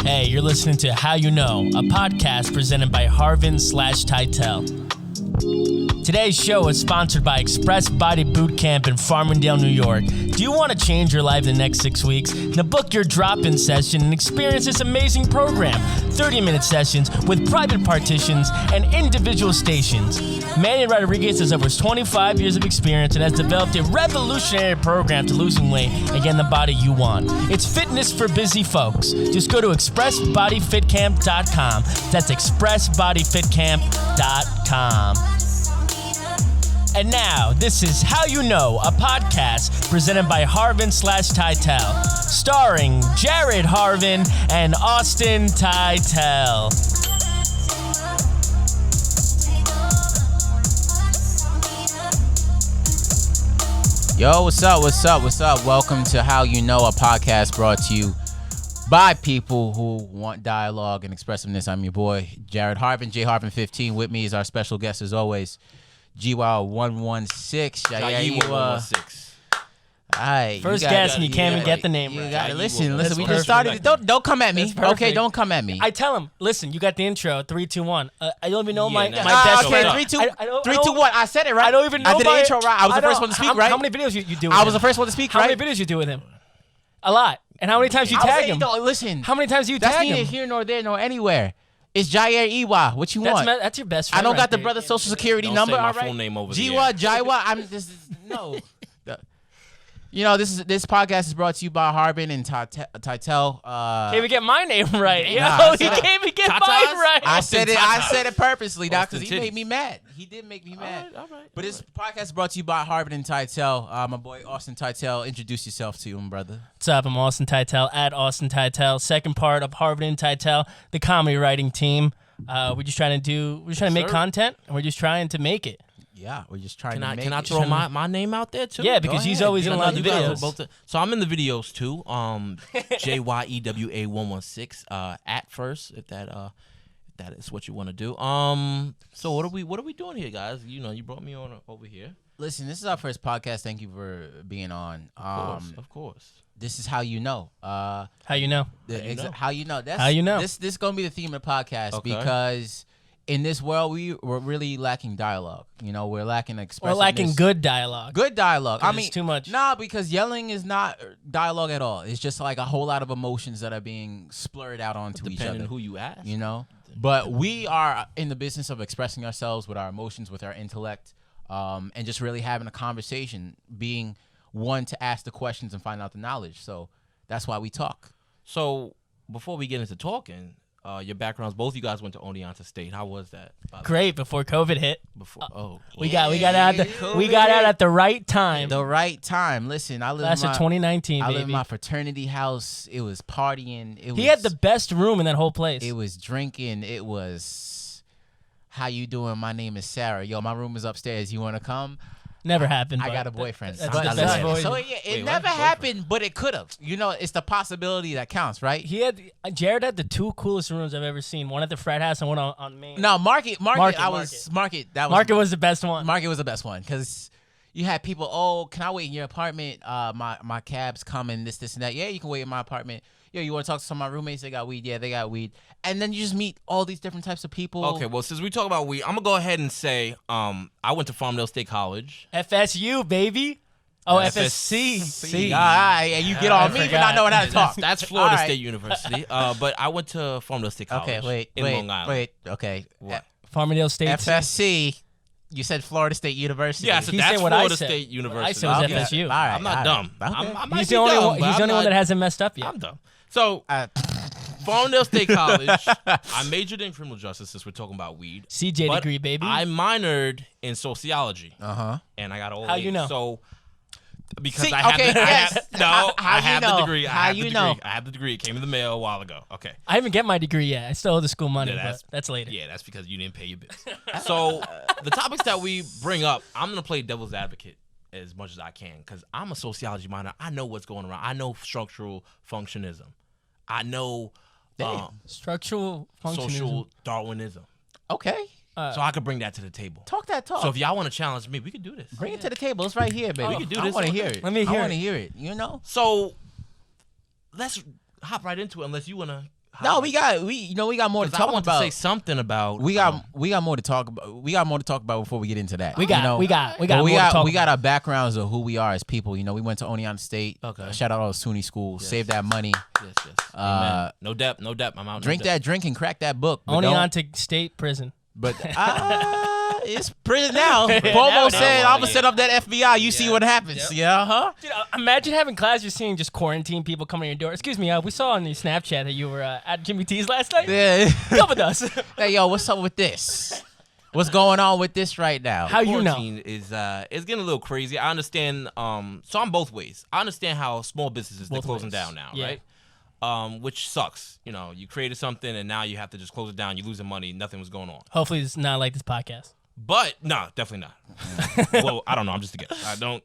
Hey, you're listening to How You Know, a podcast presented by Harvin / Tytel. Today's show is sponsored by Express Body Boot Camp in Farmingdale, New York. Do you want to change your life the next 6 weeks? Now book your drop-in session and experience this amazing program. 30-minute sessions with private partitions and individual stations. Manny Rodriguez has over 25 years of experience and has developed a revolutionary program to losing weight and getting the body you want. It's fitness for busy folks. Just go to expressbodyfitcamp.com. That's expressbodyfitcamp.com. And now, this is How You Know, a podcast presented by Harvin / Tytel, starring Jared Harvin and Austin Tytel. Yo, what's up? Welcome to How You Know, a podcast brought to you by people who want dialogue and expressiveness. I'm your boy, Jared Harvin, J Harvin15. With me is our special guest, as always, Jyaire 116. Jyaire Ewa 116. Alright, First guest, and you can't even get the name right. right. You gotta listen. That's We just started. Don't come at me. Okay, don't come at me. I tell him, listen, you got the intro, 3, 2, 1. I don't even know my best okay, friend. 3, 2, 1. I said it right. I don't even know. I did the intro right. I was the first one to speak, right? How many videos you do with him? I was the first one to speak, right? How many videos you do with him? A lot. And how many times you tag him? Listen. How many times you That's tag neither him? here nor there nor anywhere. It's Jyaire Ewa. What you want? That's your best friend. I don't right got the there. brother's social security Don't number. say my All right. full name over Jyaire. I'm just no. You know, this podcast is brought to you by Harvin and Tytel. Can't even get my name right. Nah, He can't even get mine right. I said it purposely, Doc, because he Austin made me mad. He did make me mad. All right. But this podcast is brought to you by Harvin and Tytel. My boy Austin Tytel. Introduce yourself to him, brother. What's up? I'm Austin Tytel, at Austin Tytel. Second part of Harvin and Tytel, the comedy writing team. We're just trying to make content, and we're just trying to make it. Yeah, we're just trying to make it. Can I throw my name out there too? Yeah, because he's always in a lot of videos. So I'm in the videos too. Jyaire 116 at first, if that is what you want to do. So what are we doing here, guys? You know, you brought me on over here. Listen, this is our first podcast. Thank you for being on. Of course. This is How You Know. How you know? How you know. That's How you know. This is gonna be the theme of the podcast Okay. because in this world we're really lacking dialogue. You know, we're lacking expressiveness. We're lacking good dialogue. Good dialogue. I mean, it's too much. Nah, because yelling is not dialogue at all. It's just like a whole lot of emotions that are being splurred out onto each Depending other. on who you ask. You know, but we are in the business of expressing ourselves with our emotions, with our intellect, and just really having a conversation, being one to ask the questions and find out the knowledge. So that's why we talk. So before we get into talking, your backgrounds, both of you guys went to Oneonta State. How was that? Great. Before COVID hit, we got out at the right time. The right time. Listen, I live Class of 2019. I baby. live in my fraternity house. It was partying. He had the best room in that whole place. It was drinking. It was, how you doing? My name is Sarah. Yo, my room is upstairs. You want to come? Never happened. I but got a boyfriend. That's the best voice. So yeah, it never happened, but it could have. You know, it's the possibility that counts, right? Jared had the two coolest rooms I've ever seen. One at the frat house and one on Main. No, Market. Market Market was the best one. Market was the best one because you had people. Oh, can I wait in your apartment? My cab's coming. This and that. Yeah, you can wait in my apartment. Yo, you want to talk to some of my roommates? They got weed. Yeah, they got weed. And then you just meet all these different types of people. Okay, well, since we talk about weed, I'm going to go ahead and say I went to Farmingdale State College. FSU, baby. Oh, FSC. See, all right, and you get on me for not knowing how to talk. That's Florida State University. But I went to Farmingdale State College. Okay, Long Island. Okay. What? Farmingdale State. FSC. You said Florida State University. Yeah, so He that's said what I Florida said. State University. What I said was FSU. All right, I'm not dumb. Okay. I might He's be the only dumb, one. but He's the I'm only one not- that hasn't messed up yet. I'm dumb. So, Farmingdale State College, I majored in criminal justice since we're talking about weed. CJ but degree, baby. I minored in sociology. Uh-huh. And I got all How A's. you know? So, because See, I have okay, the, yes. I have the degree. How you know? I have the degree. It came in the mail a while ago. Okay. I haven't get my degree yet. I still owe the school money, Yeah, but that's later. Yeah, that's because you didn't pay your bills. So, the topics that we bring up, I'm going to play devil's advocate as much as I can because I'm a sociology minor. I know what's going around. I know structural functionism. I know Structural functionism. social Darwinism. Okay. So I could bring that to the table. Talk that talk. So if y'all want to challenge me, we could do this. Bring it to the table. It's right here, baby. We can do I this. want to hear it. Let me hear I want to it. hear it. You know? So let's hop right into it unless you want to No, we got more to talk I want about. to say something about. We got more to talk about. We got more to talk about before we get into that. We got our backgrounds of who we are as people. You know, we went to Oneonta State. Okay. Shout out all the SUNY schools. Yes. Save that money. Yes. Amen. No debt. I'm out. Drink that drink and crack that book. Oneonta State Prison. But it's prison now. Cuomo said, "I'm gonna set up that FBI. You see what happens." Yep. Yeah, huh? Dude, imagine having class. You're seeing just quarantine people coming to your door. Excuse me, we saw on your Snapchat that you were at Jimmy T's last night. Yeah. Come with us. Hey, yo, what's up with this? What's going on with this right now? How you know? Quarantine is getting a little crazy. I understand. So I'm both ways. I understand how small businesses they're closing down now, Yeah. right? Which sucks. You know, you created something and now you have to just close it down. You're losing money. Nothing was going on. Hopefully, it's not like this podcast. But no, definitely not. Well, I don't know. I'm just a guess. Don't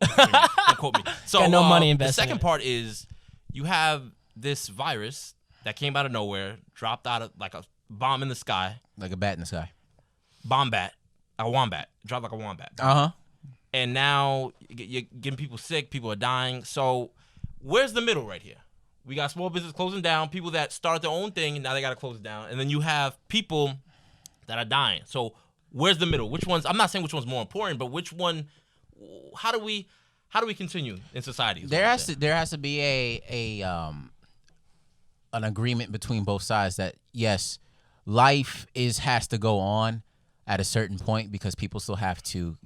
quote me. So Got no money the invested. second part is you have this virus that came out of nowhere, dropped out of like a bomb in the sky, Like a bat in the sky. a wombat, dropped like a wombat. And now you're getting people sick. People are dying. So where's the middle right here? We got small business closing down, people that start their own thing, and now they got to close it down. And then you have people that are dying. So where's the middle? Which one's? I'm not saying which one's more important, but which one? How do we continue in society? There has to be an agreement between both sides that yes, life has to go on at a certain point because people still have to,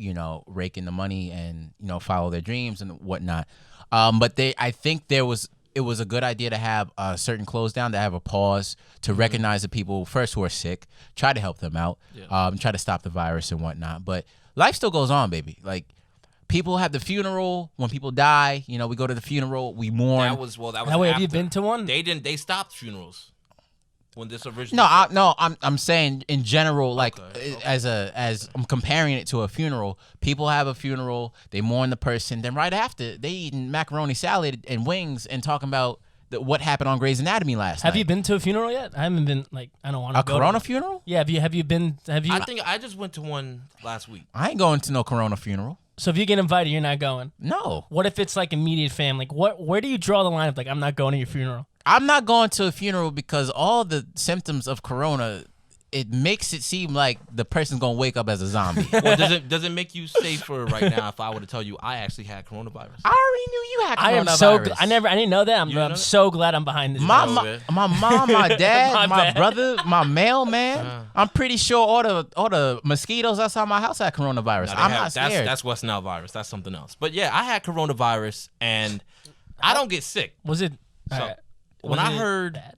rake in the money and, follow their dreams and whatnot. But I think it was a good idea to have a certain close down, to have a pause, to recognize the people first who are sick, try to help them out, try to stop the virus and whatnot. But life still goes on, baby. Like, people have the funeral. When people die, we go to the funeral, we mourn. That was How have you been to one? They stopped funerals when this originally. I'm saying in general, like as I'm comparing it to a funeral. People have a funeral, they mourn the person, then right after they eating macaroni salad and wings and talking about what happened on Grey's Anatomy last night. Have you been to a funeral yet? I haven't been. I don't want to go. A Corona funeral? Yeah. Have you been? I think I just went to one last week. I ain't going to no Corona funeral. So if you get invited, you're not going. No. What if it's like immediate family? Like, where do you draw the line of like I'm not going to your funeral? I'm not going to a funeral because all the symptoms of Corona, it makes it seem like the person's gonna wake up as a zombie. Well, does it make you safer right now if I were to tell you I actually had coronavirus? I already knew you had coronavirus. I am so. I didn't know that. You know I'm that? so glad I'm behind this. My show. mom, my dad, my bad. brother, my mailman. I'm pretty sure all the mosquitoes outside my house had coronavirus. No, I'm not scared. That's West Nile virus. That's something else. But yeah, I had coronavirus, and I don't get sick. Was it? So, alright. when Was I it heard, bad?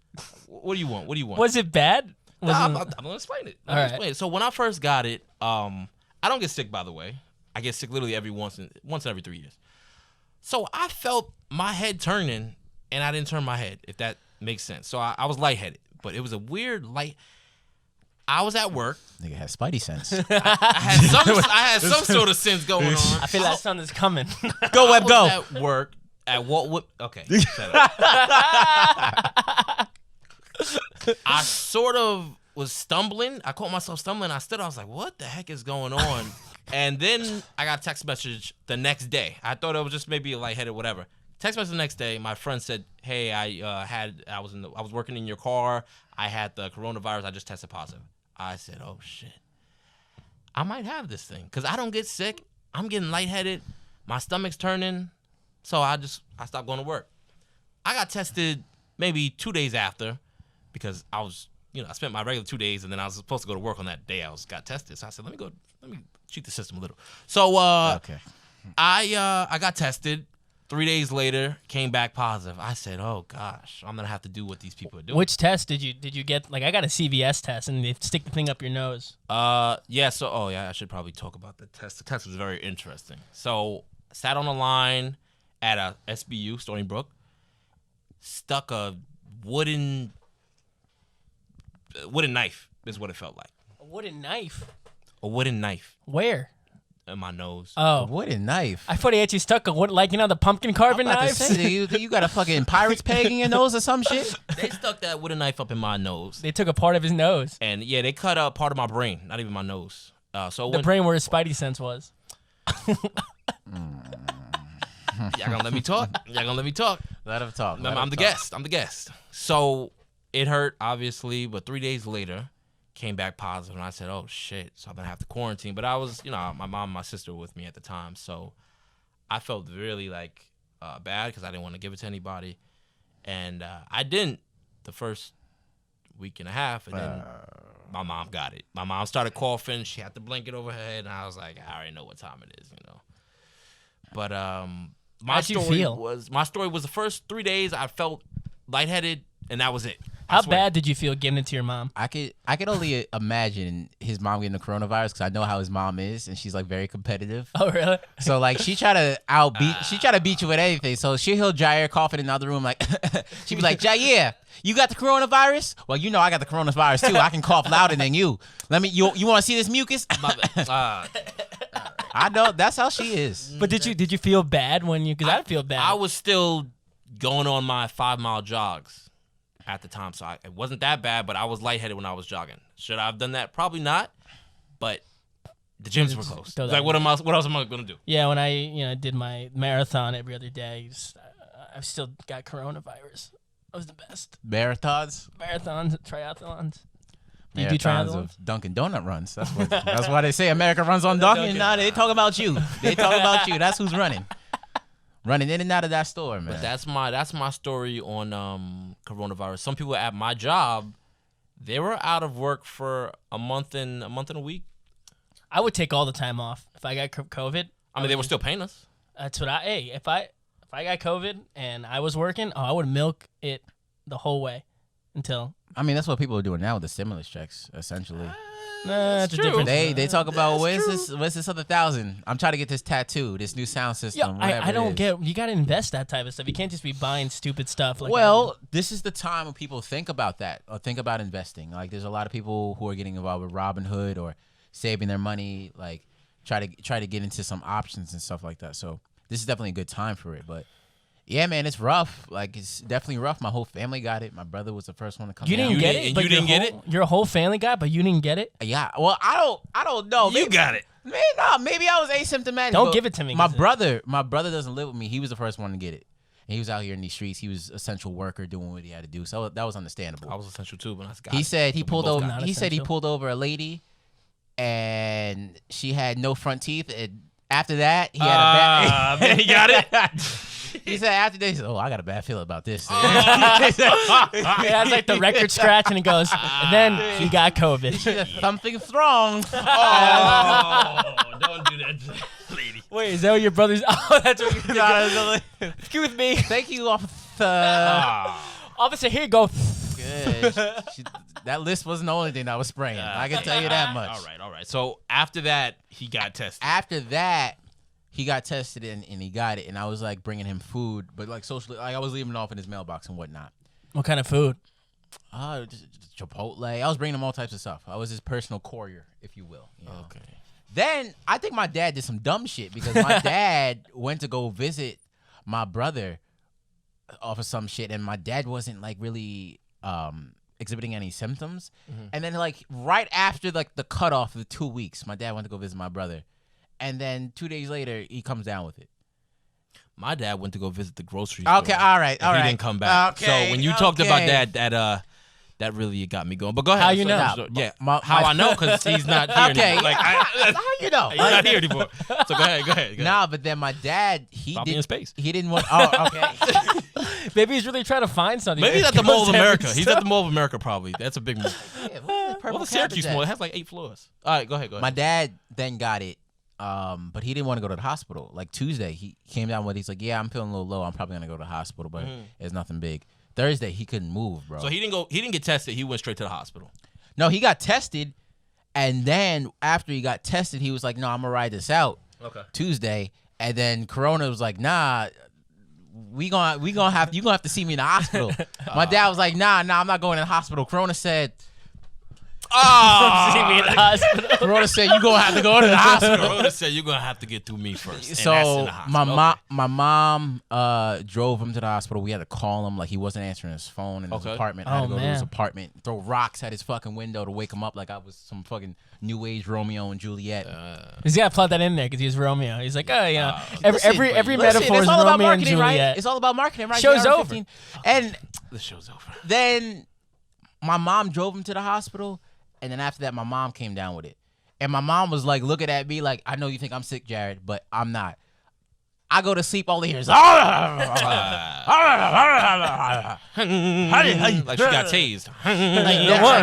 what do you want? What do you want? Was it bad? No, I'm gonna explain it. All right. Explain it. So when I first got it, I don't get sick, by the way. I get sick literally once in every 3 years. So I felt my head turning, and I didn't turn my head, if that makes sense. So I was lightheaded, but it was a weird light. I was at work. Nigga has spidey sense. I had some sort of sense going on. I feel that sun is coming. Go Web, go. At work at what? Okay, shut up. I sort of was stumbling. I caught myself stumbling. I stood. I was like, "What the heck is going on?" And then I got a text message the next day. I thought it was just maybe a lightheaded, whatever. Text message the next day. My friend said, "Hey, I was working in your car. I had the coronavirus. I just tested positive." I said, "Oh shit, I might have this thing because I don't get sick. I'm getting lightheaded. My stomach's turning, so I stopped going to work. I got tested maybe 2 days after because I spent my regular 2 days and then I was supposed to go to work on that day got tested. So I said, let me cheat the system a little. So Okay. I got tested. 3 days later, came back positive. I said, "Oh gosh, I'm gonna have to do what these people are doing." Which test did you get? Like, I got a CVS test, and they stick the thing up your nose. Yeah. So, I should probably talk about the test. The test was very interesting. So, sat on a line at a SBU, Stony Brook, stuck a wooden knife is what it felt like. A wooden knife? A wooden knife Where? in my nose. A wooden knife. I thought he actually stuck a wood, like, the pumpkin carving I'm about to knives. say, you got a fucking pirate's peg in your nose or some shit? They stuck that wooden knife up in my nose. They took a part of his nose. And yeah, they cut up part of my brain, not even my nose. The brain where his spidey sense was. Y'all gonna let me talk? Y'all gonna let me talk? Let him talk. I'm the guest. So it hurt, obviously, but 3 days later, came back positive, and I said, oh, shit, so I'm going to have to quarantine. But I was, my mom and my sister were with me at the time, so I felt really, bad because I didn't want to give it to anybody. And I didn't the first week and a half, and then my mom got it. My mom started coughing. She had the blanket over her head, and I was like, I already know what time it is, But my story was the first 3 days I felt lightheaded, and that was it. How bad did you feel getting it to your mom? I could only imagine his mom getting the coronavirus because I know how his mom is, and she's like very competitive. Oh, really? So like she try to beat you with anything. So she'll hear Jyaire coughing in the other room, like she'd be like, Jyaire, you got the coronavirus? Well, I got the coronavirus too. I can cough louder than you. You want to see this mucus? I know that's how she is. But did you feel bad when because I feel bad. I was still going on my 5-mile jogs at the time, so it wasn't that bad, but I was lightheaded when I was jogging. Should I have done that? Probably not, but the gyms were closed. Like, what else am I going to do? Yeah, when I did my marathon every other day, I still got coronavirus. That was the best. Marathons, triathlons. Do you do triathlons? Of Dunkin' Donut runs. That's why they say America runs on Dunkin'. Nah, they talk about you. They talk about you. That's who's running. Running in and out of that store, man. But that's my story on coronavirus. Some people at my job, they were out of work for a month and a week. I would take all the time off if I got COVID. I mean, they were still paying us. That's what if I got COVID and I was working, I would milk it the whole way until. I mean, that's what people are doing now with the stimulus checks, essentially. That's a difference. They talk about what's this other 1,000? I'm trying to get this tattoo, this new sound system. Yeah, I don't get. You got to invest that type of stuff. You can't just be buying stupid stuff. This is the time when people think about that or think about investing. Like, there's a lot of people who are getting involved with Robinhood or saving their money, like try to get into some options and stuff like that. So this is definitely a good time for it. But yeah, man, it's rough. Like, it's definitely rough. My whole family got it. My brother was the first one to come. You didn't get it, but you didn't get it. Your whole family got it, but you didn't get it. Yeah. Well, I don't know. You got it. Man, no, maybe I was asymptomatic. Don't give it to me. My brother doesn't live with me. He was the first one to get it. And he was out here in these streets. He was an essential worker doing what he had to do. So that was understandable. I was essential too, but I got He it. said he pulled over. He said he pulled over a lady, and she had no front teeth. And after that, he had a bad. He got it. He said after this, I got a bad feeling about this. He has like the record scratch, and he goes, and then he got COVID. Something wrong. Don't do that, lady. Wait, is that what your brother's? Oh, that's what you're Excuse me. Thank you, officer. Officer, here you go. Good. That list wasn't the only thing that was spraying. I can tell you that much. All right. So after that, he got tested. After that, he got tested and he got it. And I was like bringing him food, but like socially, like I was leaving it off in his mailbox and whatnot. What kind of food? Just Chipotle. I was bringing him all types of stuff. I was his personal courier, if you will. You know? Okay. Then I think my dad did some dumb shit because my dad went to go visit my brother off of some shit, and my dad wasn't like really exhibiting any symptoms. Mm-hmm. And then like right after like the cutoff of the 2 weeks, my dad went to go visit my brother, and then 2 days later he comes down with it. My dad went to go visit the grocery store. Okay, all right. He didn't come back. Okay, so when you talked about that really got me going. But go ahead. How you know? Yeah, how I know, because he's not here anymore. Like, how you know? He's not here anymore. So go ahead. Nah, but then my dad, he didn't want. Oh, okay. Maybe he's really trying to find something. Maybe he's at the Mall of America. He's at the Mall of America, probably. That's a big mall. Yeah, well, the Syracuse Mall, it has like 8 floors. All right, go ahead. My dad then got it, but he didn't want to go to the hospital. Like Tuesday, he came down with, he's like, yeah, I'm feeling a little low. I'm probably going to go to the hospital, but it's nothing big. Thursday, he couldn't move, bro. So he didn't get tested. He went straight to the hospital. No, he got tested, and then after he got tested, he was like, no, I'm going to ride this out Tuesday. And then Corona was like, nah, you gonna have to see me in the hospital. My dad was like, nah, I'm not going to the hospital. Corona said, see me in the hospital. Corona said you gonna have to go to the hospital. Corona said you're gonna have to get through me first. So my mom drove him to the hospital. We had to call him, like he wasn't answering his phone in his apartment. I had to go to his apartment, throw rocks at his fucking window to wake him up like I was some fucking new age Romeo and Juliet. He's gotta plot that in there because he's Romeo. He's like, oh yeah, every metaphor is Romeo and Juliet. Right? It's all about marketing, right? Show's over. And the show's over. Then My mom drove him to the hospital, and then after that, my mom came down with it. And my mom was like looking at me like, I know you think I'm sick, Jared, but I'm not. I go to sleep, all I hear is Like she got tased.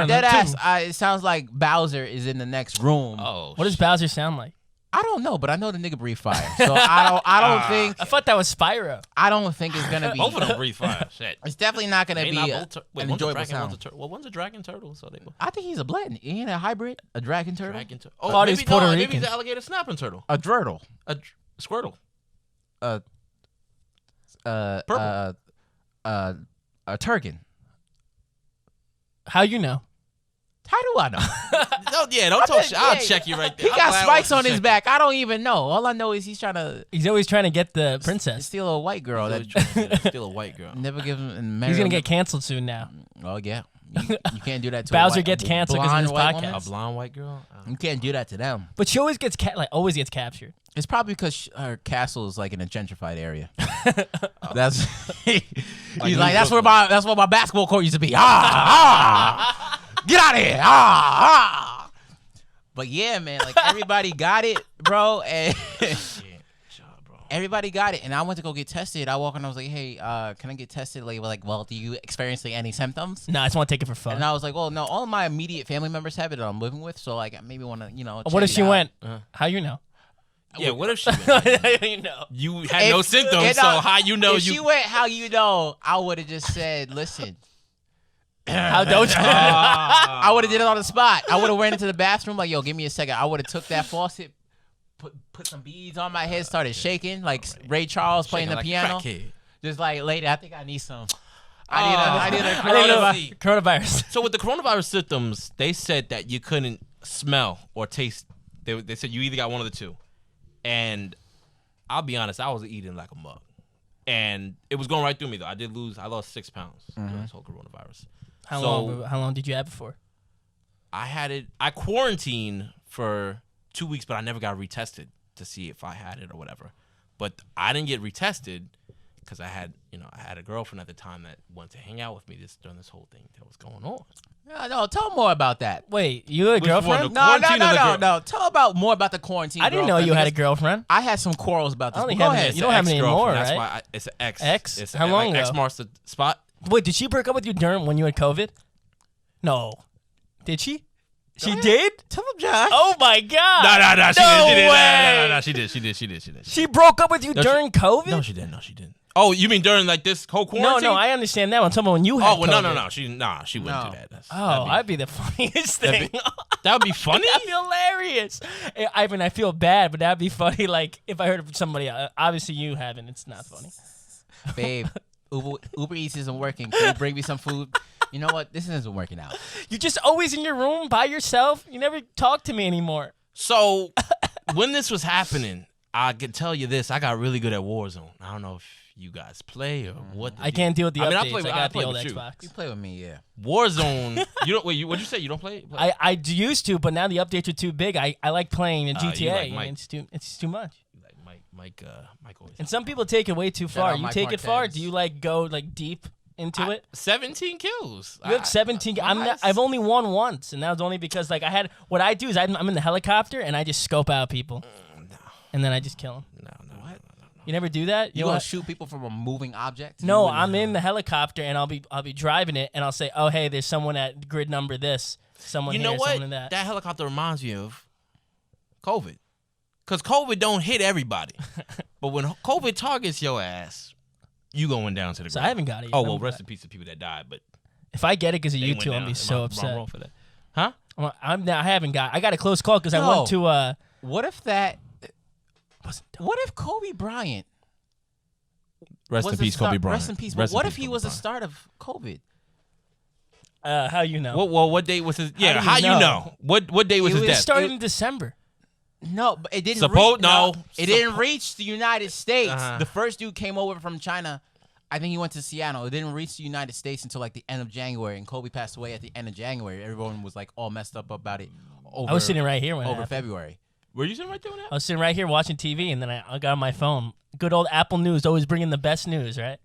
Dead ass. It sounds like Bowser is in the next room. Oh, What does Bowser sound like? I don't know, but I know the nigga breathe fire. So I don't think I thought that was Spyro. I don't think it's gonna be. both of them breathe fire. Shit. It's definitely not gonna They be not an both wait, enjoyable one's a dragon, sound. one's a dragon turtle, so they both I think he's a blend. He ain't a hybrid, a dragon turtle, dragon turtle. thought he was Puerto maybe Rican. he's an alligator snapping turtle. a dreidel, Squirtle. a turgan. How you know? How do I know? Don't talk shit. I'll check you right there. He got spikes on his back. I don't even know. All I know is he's trying to He's always trying to get the princess. steal a white girl that Still a white girl. never give him. And He's gonna get canceled soon now. Oh yeah, you can't do that to Bowser a white, gets a canceled 'cause of blonde this white podcast. woman. A blonde white girl. You can't do that to them. But she always gets always gets captured. It's probably because her castle is like in a gentrified area. That's he's like that's where my basketball court used to be. Get out of here! But yeah, man, like everybody got it, bro, and everybody got it. And I went to go get tested. I walk in, I was like, hey, can I get tested? Like, well, do you experience any symptoms? No, I just want to take it for fun. And I was like, well, no, all of my immediate family members have it that I'm living with, so like I maybe want to, What if check she it out. went? How you know? Yeah, what if she You know. you had no symptoms, If- so how you know if you she went, how you know? I would have just said, listen. How don't you? I would have did it on the spot. I would have ran into the bathroom like, yo, give me a second. I would have took that faucet, put some beads on my head, started shaking like Ray Charles playing the piano. Just like, lady, I think I need some. I need a Coronavirus. So with the coronavirus symptoms, they said that you couldn't smell or taste. They said you either got one of the two. And I'll be honest, I was eating like a mug. And it was going right through me though. I lost 6 pounds during this whole coronavirus. How long did you have it for? I quarantined for 2 weeks, but I never got retested to see if I had it or whatever. But I didn't get retested because I had a girlfriend at the time that wanted to hang out with me during this whole thing that was going on. No, tell more about that. Wait, you had a Which one? girlfriend? The quarantine or the girl? No. Tell about more about the quarantine. I didn't know you had a girlfriend. I had some quarrels about this. I only Go have ahead. it. You don't have any more, That's right? why it's an X. X? It's How long X ago? marks the spot. Wait, did she break up with you when you had COVID? No. Did she? She did? Tell him, Josh. Oh my God. No, she No did. way. No, she did. She broke up with you during COVID? No, she didn't. Oh, you mean during like this whole quarantine? No, I understand that. I'm talking about when you had Oh, well, COVID. no. She wouldn't do that. That'd be the funniest thing. That would be funny. That'd be hilarious. I mean, I feel bad, but that'd be funny. Like if I heard it from somebody, obviously you haven't. It's not funny. Babe, Uber Eats isn't working. Can you bring me some food? You know what? This isn't working out. You're just always in your room by yourself. You never talk to me anymore. So when this was happening, I can tell you this: I got really good at Warzone. I don't know if you guys play or what. I can't deal with the updates. I got the play old with you. Xbox. You play with me, yeah. Warzone. You don't. Wait, what'd you say? You don't play? I used to, but now the updates are too big. I like playing in GTA. You like Mike. It's too much. Like Mike always. And some people take it way too far. out You Mike take it far? Marquez. Do you like go like deep into it? 17 kills. You have 17. I've only won once, and that was only because like what I do is I'm in the helicopter and I just scope out people, and then I just kill them. No. You never do that? You gonna shoot people from a moving object? No, I'm in the helicopter and I'll be driving it and I'll say, oh hey, there's someone at grid number this, someone You here, know what? someone in that. That helicopter reminds me of COVID, because COVID don't hit everybody, but when COVID targets your ass, you going down to the So ground. I haven't got it yet. Oh I well, haven't rest got in peace to people that died, but If I get it because of they you went two, I'll down. be so Am I upset. wrong for that? Huh? I haven't got. I got a close call because I No. went to. What if that? Wasn't dope. What if Kobe Bryant? Rest was in the peace, start- Kobe Bryant. Rest in peace. Rest But what in if peace, he Kobe was the Bryant. start of COVID? How you know? Well, what date was his? Yeah, How do you how you know? know? What day was It his was death? It started in December. No, but it didn't. No. It didn't reach the United States. Uh-huh. The first dude came over from China. I think he went to Seattle. It didn't reach the United States until like the end of January, and Kobe passed away at the end of January. Everyone was like all messed up about it. I was sitting right here when it over happened. February. Were you sitting right there when that? I was sitting right here watching TV, and then I got on my phone. Good old Apple News, always bringing the best news, right?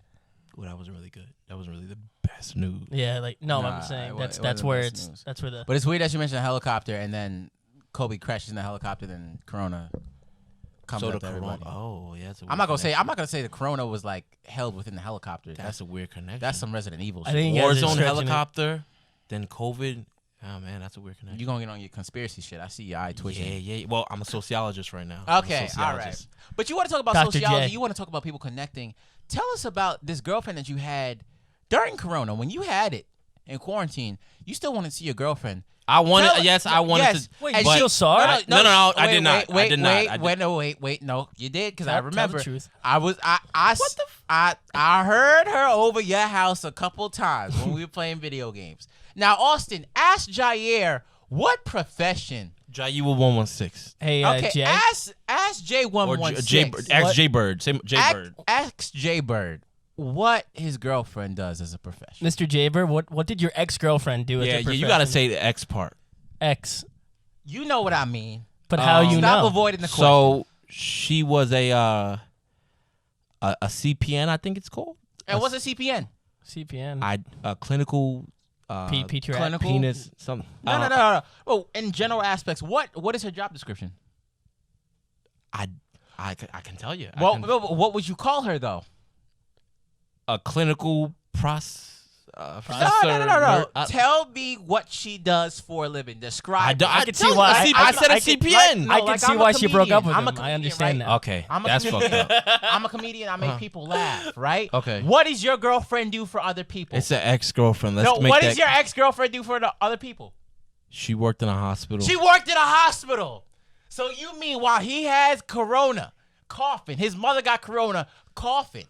Well, that wasn't really good. That wasn't really the best news. Yeah, like no, Nah, I'm saying it that's wasn't where the it's best news. that's where the But it's weird that you mentioned a helicopter and then Kobe crashes in the helicopter, then Corona comes So up the to corona. everybody. Oh, yeah. That's a I'm weird not gonna say. connection. I'm not gonna say the Corona was like held within the helicopter. That's a weird connection. That's some Resident Evil I shit. think you guys are Warzone stretching it. helicopter, then COVID. Oh man, that's a weird connection. You gonna get on your conspiracy shit? I see your eye twitching. Yeah. Well, I'm a sociologist right now. I'm a Okay, all right. sociologist. But you want to talk about Dr. sociology. J. You want to talk about people connecting. Tell us about this girlfriend that you had during Corona. When you had it in quarantine, you still want to see your girlfriend. I wanted. Tell- Yes, I wanted yes. to. Wait, And you but- still saw her? No, I wait, did not. Wait, I did not. I did- wait. No, you did because I Tell the remember. truth. I heard her over your house a couple times when we were playing video games. Now, Austin, ask Jyaire what profession. Jyaire Ewa 116 Hey, Okay, Jay. ask J116. Ask J Bird. Same J Bird. Ask J Bird what his girlfriend does as a profession. Mr. Jyaire, what did your ex-girlfriend do? Yeah, as a you gotta profession? say the X part. ex. You know what I mean. But how you Stop know? avoiding the question. So she was a CPN, I think it's called. And what's a CPN? CPN. A clinical Pediatric. clinical- penis. Something. No. Well, in general aspects, what is her job description? I can tell you. I Well, can- what would you call her though? a clinical professor. No. Tell me what she does for a living. Describe. I can see why. I said a CPN. I can see why she broke up with I'm a him. I comedian, understand right? that. Okay, I'm a that's comedian. fucked up. I'm a comedian. I make people laugh, right? Okay. What does your girlfriend do for other people? It's an ex-girlfriend. Let's No, make what that. does your ex-girlfriend do for the other people? She worked in a hospital. She worked in a hospital. So you mean while he has corona, coughing, his mother got corona, coughing.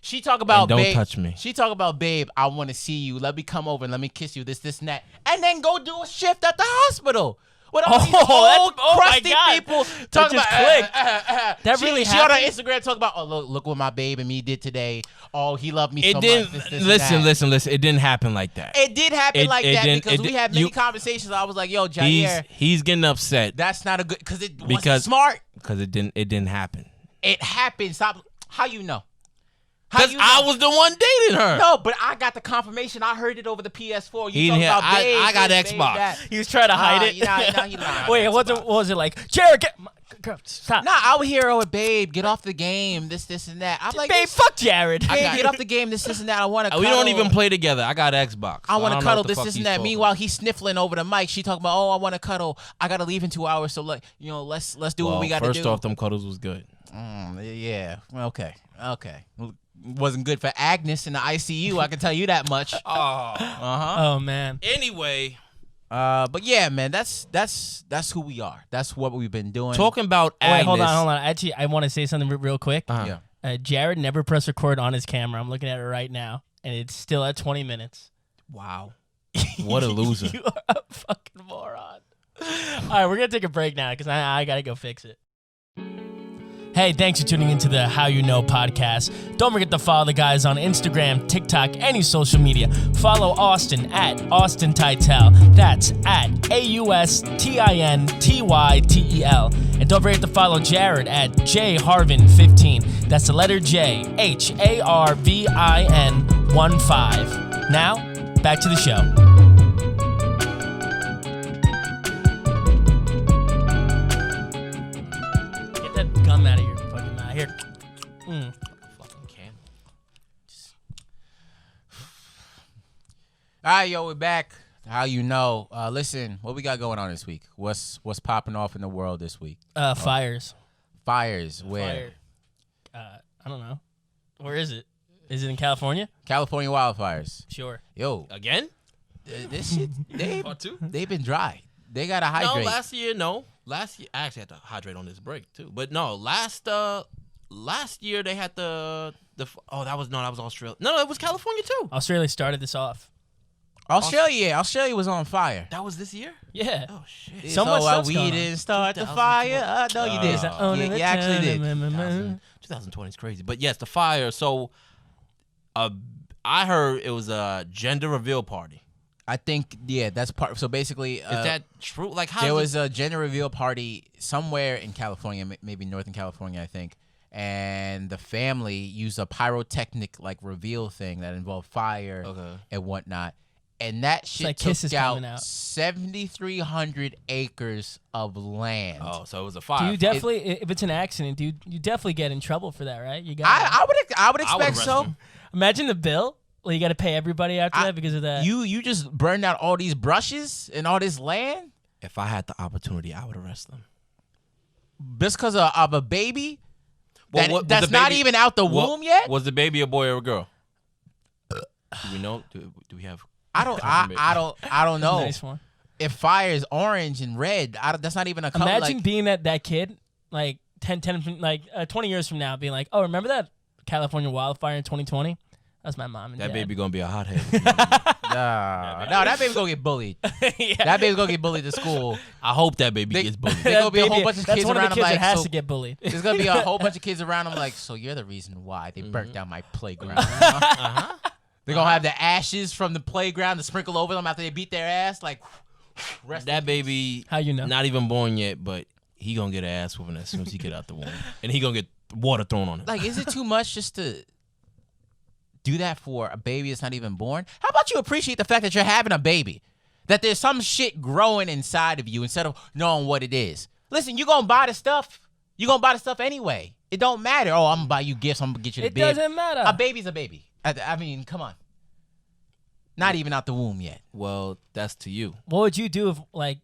She talk about, And don't babe, touch me. She talk about, babe, I want to see you. Let me come over and let me kiss you, this, and that. And then go do a shift at the hospital. With all these old, oh my crusty God. people That talking just about, clicked. That she, really She on her happened? Instagram talk about, oh, look what my babe and me did today. Oh, he loved me so It much. didn't. This, and Listen. that. It didn't happen like that. It did happen It- like it that didn't- because it we did- had many you- conversations. I was like, yo, Jyaire, He's getting upset that's not a good, because it wasn't Because- smart. because it didn't happen. It happened. Stop. How you know? How Because you know? I was the one dating her. No, but I got the confirmation. I heard it over the PS4. He You didn't talking hear- about babe, I got this, Xbox. babe, that. He was trying to hide it. He lied. Wait, what was it like? Jared, get girl, stop. Nah, I would hear, oh, babe, get off the game. This, and that. I'm like, Babe, fuck Jared. babe, get off the game. This, and that. I want to. We don't even play together. I got Xbox. I want to don't know cuddle what the this, fuck and he's that. talking Meanwhile, he's sniffling over the mic. She talking about, oh, I want to cuddle. I gotta leave in 2 hours. So like, let's do what we gotta First do. off, them cuddles was good. Yeah. Okay. Wasn't good for Agnes in the ICU. I can tell you that much. Oh man. Anyway, But yeah, man, that's who we are. That's what we've been doing. talking about Wait, Agnes. hold on. Actually, I want to say something real quick. Uh-huh. Yeah. Jared never pressed record on his camera. I'm looking at it right now, and it's still at 20 minutes. Wow. What a loser. You are a fucking moron. All right, we're gonna take a break now because I gotta go fix it. Hey, thanks for tuning into the How You Know podcast. Don't forget to follow the guys on Instagram, TikTok, any social media. Follow Austin at Austin Tytel. That's at AUSTINTYTEL. And don't forget to follow Jared at Jyaire Harvin 15. That's the letter J, HARVIN 15. Now, back to the show. Get that gum out of your fucking mouth. Here. Fucking camel. All right, yo, we're back. How you know? Listen, what we got going on this week? What's popping off in the world this week? Fires. Fires. Where? Fire. I don't know. Where is it? Is it in California? California wildfires. Sure. Yo, Again? this shit, Part two? they've been dry. They gotta No, hydrate. last year, no. Last year, I actually had to hydrate on this break too. But no, last year they had that was Australia. No, it was California too. Australia started this off. Australia was on fire. That was this year? Yeah. Oh shit. So much stuff's we going on. didn't start the 2020. fire. No, you did. You actually did. 2020 is crazy. But yes, the fire. So I heard it was a gender reveal party. I think, yeah, that's part. So basically, Is that true? Like how there does was a gender reveal party somewhere in California, maybe Northern California, I think. and the family used a pyrotechnic like reveal thing that involved fire and whatnot. And that shit like took kisses out coming out. 7,300 acres of land. Oh, so it was a fire. Do you definitely, if it's an accident, you definitely get in trouble for that, right? You got. I would expect arrest so. him. Imagine the bill. Well, you got to pay everybody after that because of that. You just burned out all these brushes and all this land If I had the opportunity, I would arrest them. just because of a baby Well, that's not even out the womb yet. Was the baby a boy or a girl? Do we know? Do we have? I don't know. Nice one. If fire is orange and red, that's not even a color. Imagine being that kid, like 20 years from now, being like, oh, remember that California wildfire in 2020? That's my mom and That dad. baby gonna be a hothead. No, that baby's gonna get bullied. That baby's gonna get bullied to school. I hope that baby gets bullied. There's gonna be a whole bunch of That's kids one around of the him kids like, that has so to get bullied. there's gonna be a whole bunch of kids around him like, so you're the reason why they burnt down my playground. They're gonna have the ashes from the playground to sprinkle over them after they beat their ass. Like, rest That baby, How you know? not even born yet, but he gonna get an ass whooping as soon as he get out the womb, and he gonna get water thrown on him. like, is it too much just to do that for a baby that's not even born? How about you appreciate the fact that you're having a baby? That there's some shit growing inside of you instead of knowing what it is. Listen, you gonna buy the stuff. You gonna buy the stuff anyway. It don't matter. Oh, I'm gonna buy you gifts. I'm gonna get you the It bib. doesn't matter. A baby's a baby. I mean, come on. Not even out the womb yet. Well, that's to you. What would you do if, like,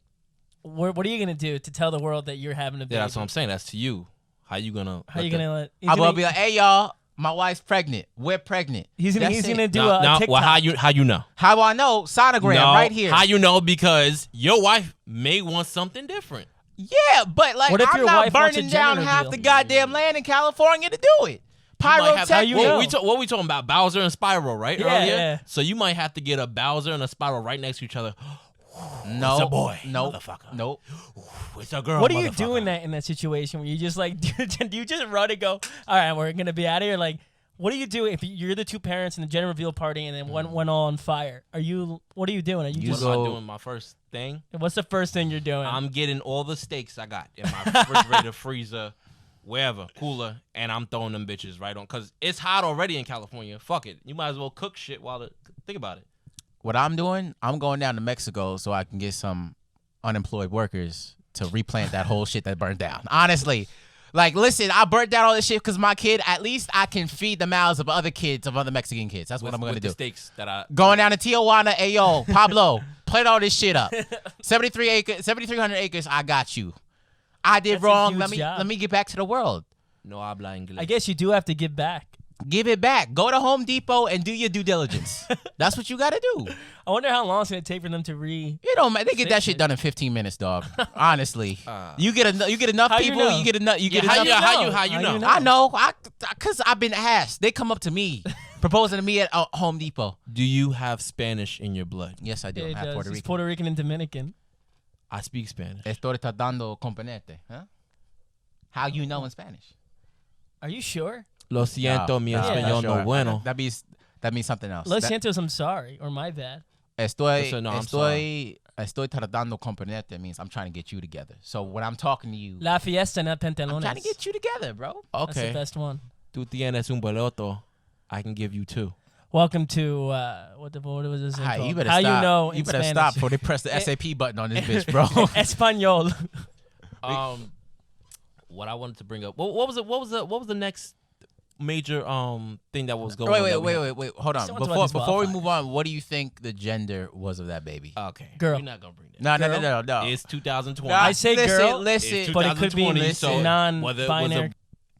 what are you gonna do to tell the world that you're having a baby? Yeah, that's what I'm saying. That's to you. How you gonna? How you gonna let? I'm gonna be like, hey y'all, my wife's pregnant. We're pregnant. He's gonna That's it. do a TikTok. Well, how you know? How do I know? Sonogram No, right here. How you know? Because your wife may want something different. Yeah, but like, What if I'm your not wife wants a burning down gender half reveal? the goddamn land in California to do it. Pyrotechnic. How you know? What we talking about? Bowser and Spyro, right? Yeah, Earlier? yeah. So you might have to get a Bowser and a Spyro right next to each other. No, It's a boy, Nope. motherfucker. Nope. It's a girl. What do you motherfucker. do in that situation where you just like do you just run and go, all right, we're gonna be out of here? Like, what do you do if you're the two parents in the gender reveal party and then one went all on fire? What are you doing? Are you What just am I doing? My first thing? what's the first thing you're doing? I'm getting all the steaks I got in my refrigerator, freezer, wherever, cooler, and I'm throwing them bitches right on. Because it's hot already in California. Fuck it. You might as well cook shit while think about it. What I'm doing, I'm going down to Mexico so I can get some unemployed workers to replant that whole shit that burned down. Honestly. Like, listen, I burnt down all this shit because my kid, at least I can feed the mouths of other kids, of other Mexican kids. That's what I'm going to with do. The steaks that I Going down to Tijuana, ayo, Pablo, plate all this shit up. 7,300 acres, I got you. I did That's a wrong. huge Let job. me get back to the world. no habla inglés. I guess you do have to give back. Give it back. Go to Home Depot and do your due diligence. That's what you got to do. I wonder how long it's gonna take for them to You know, man, they get that shit done in 15 minutes, dog. Honestly, you get enough How you people. know? You get enough. You get how enough. you know? I know. Cause I've been asked. They come up to me, proposing to me at Home Depot. Do you have Spanish in your blood? Yes, I do. Yeah, I it have does. Puerto He's Rican. Puerto Rican and Dominican. I speak Spanish. Estoy tratando componente. Huh? How you know in Spanish? Are you sure? Lo siento, mi español no bueno. That means something else. Los That- Santos, I'm sorry, or my bad. Estoy No, I'm sorry. tratando componente means I'm trying to get you together. So when I'm talking to you, La fiesta na I'm pantalones. trying to get you together, bro. That's the Okay. best one. Tú tienes un boleto. I can give you two. Welcome to what was this thing Hi, called? you better How stop. you know in You better Spanish. stop before they press the SAP button on this bitch, bro. Espanol. What I wanted to bring up. What was the next major thing that was going on? Wait. Hold on. Someone's about Before we this move on, what do you think the gender was of that baby? Okay. Girl. We're not gonna bring that. No. It's 2020. I say girl, Listen. It's but it could be 2020, so non-binary.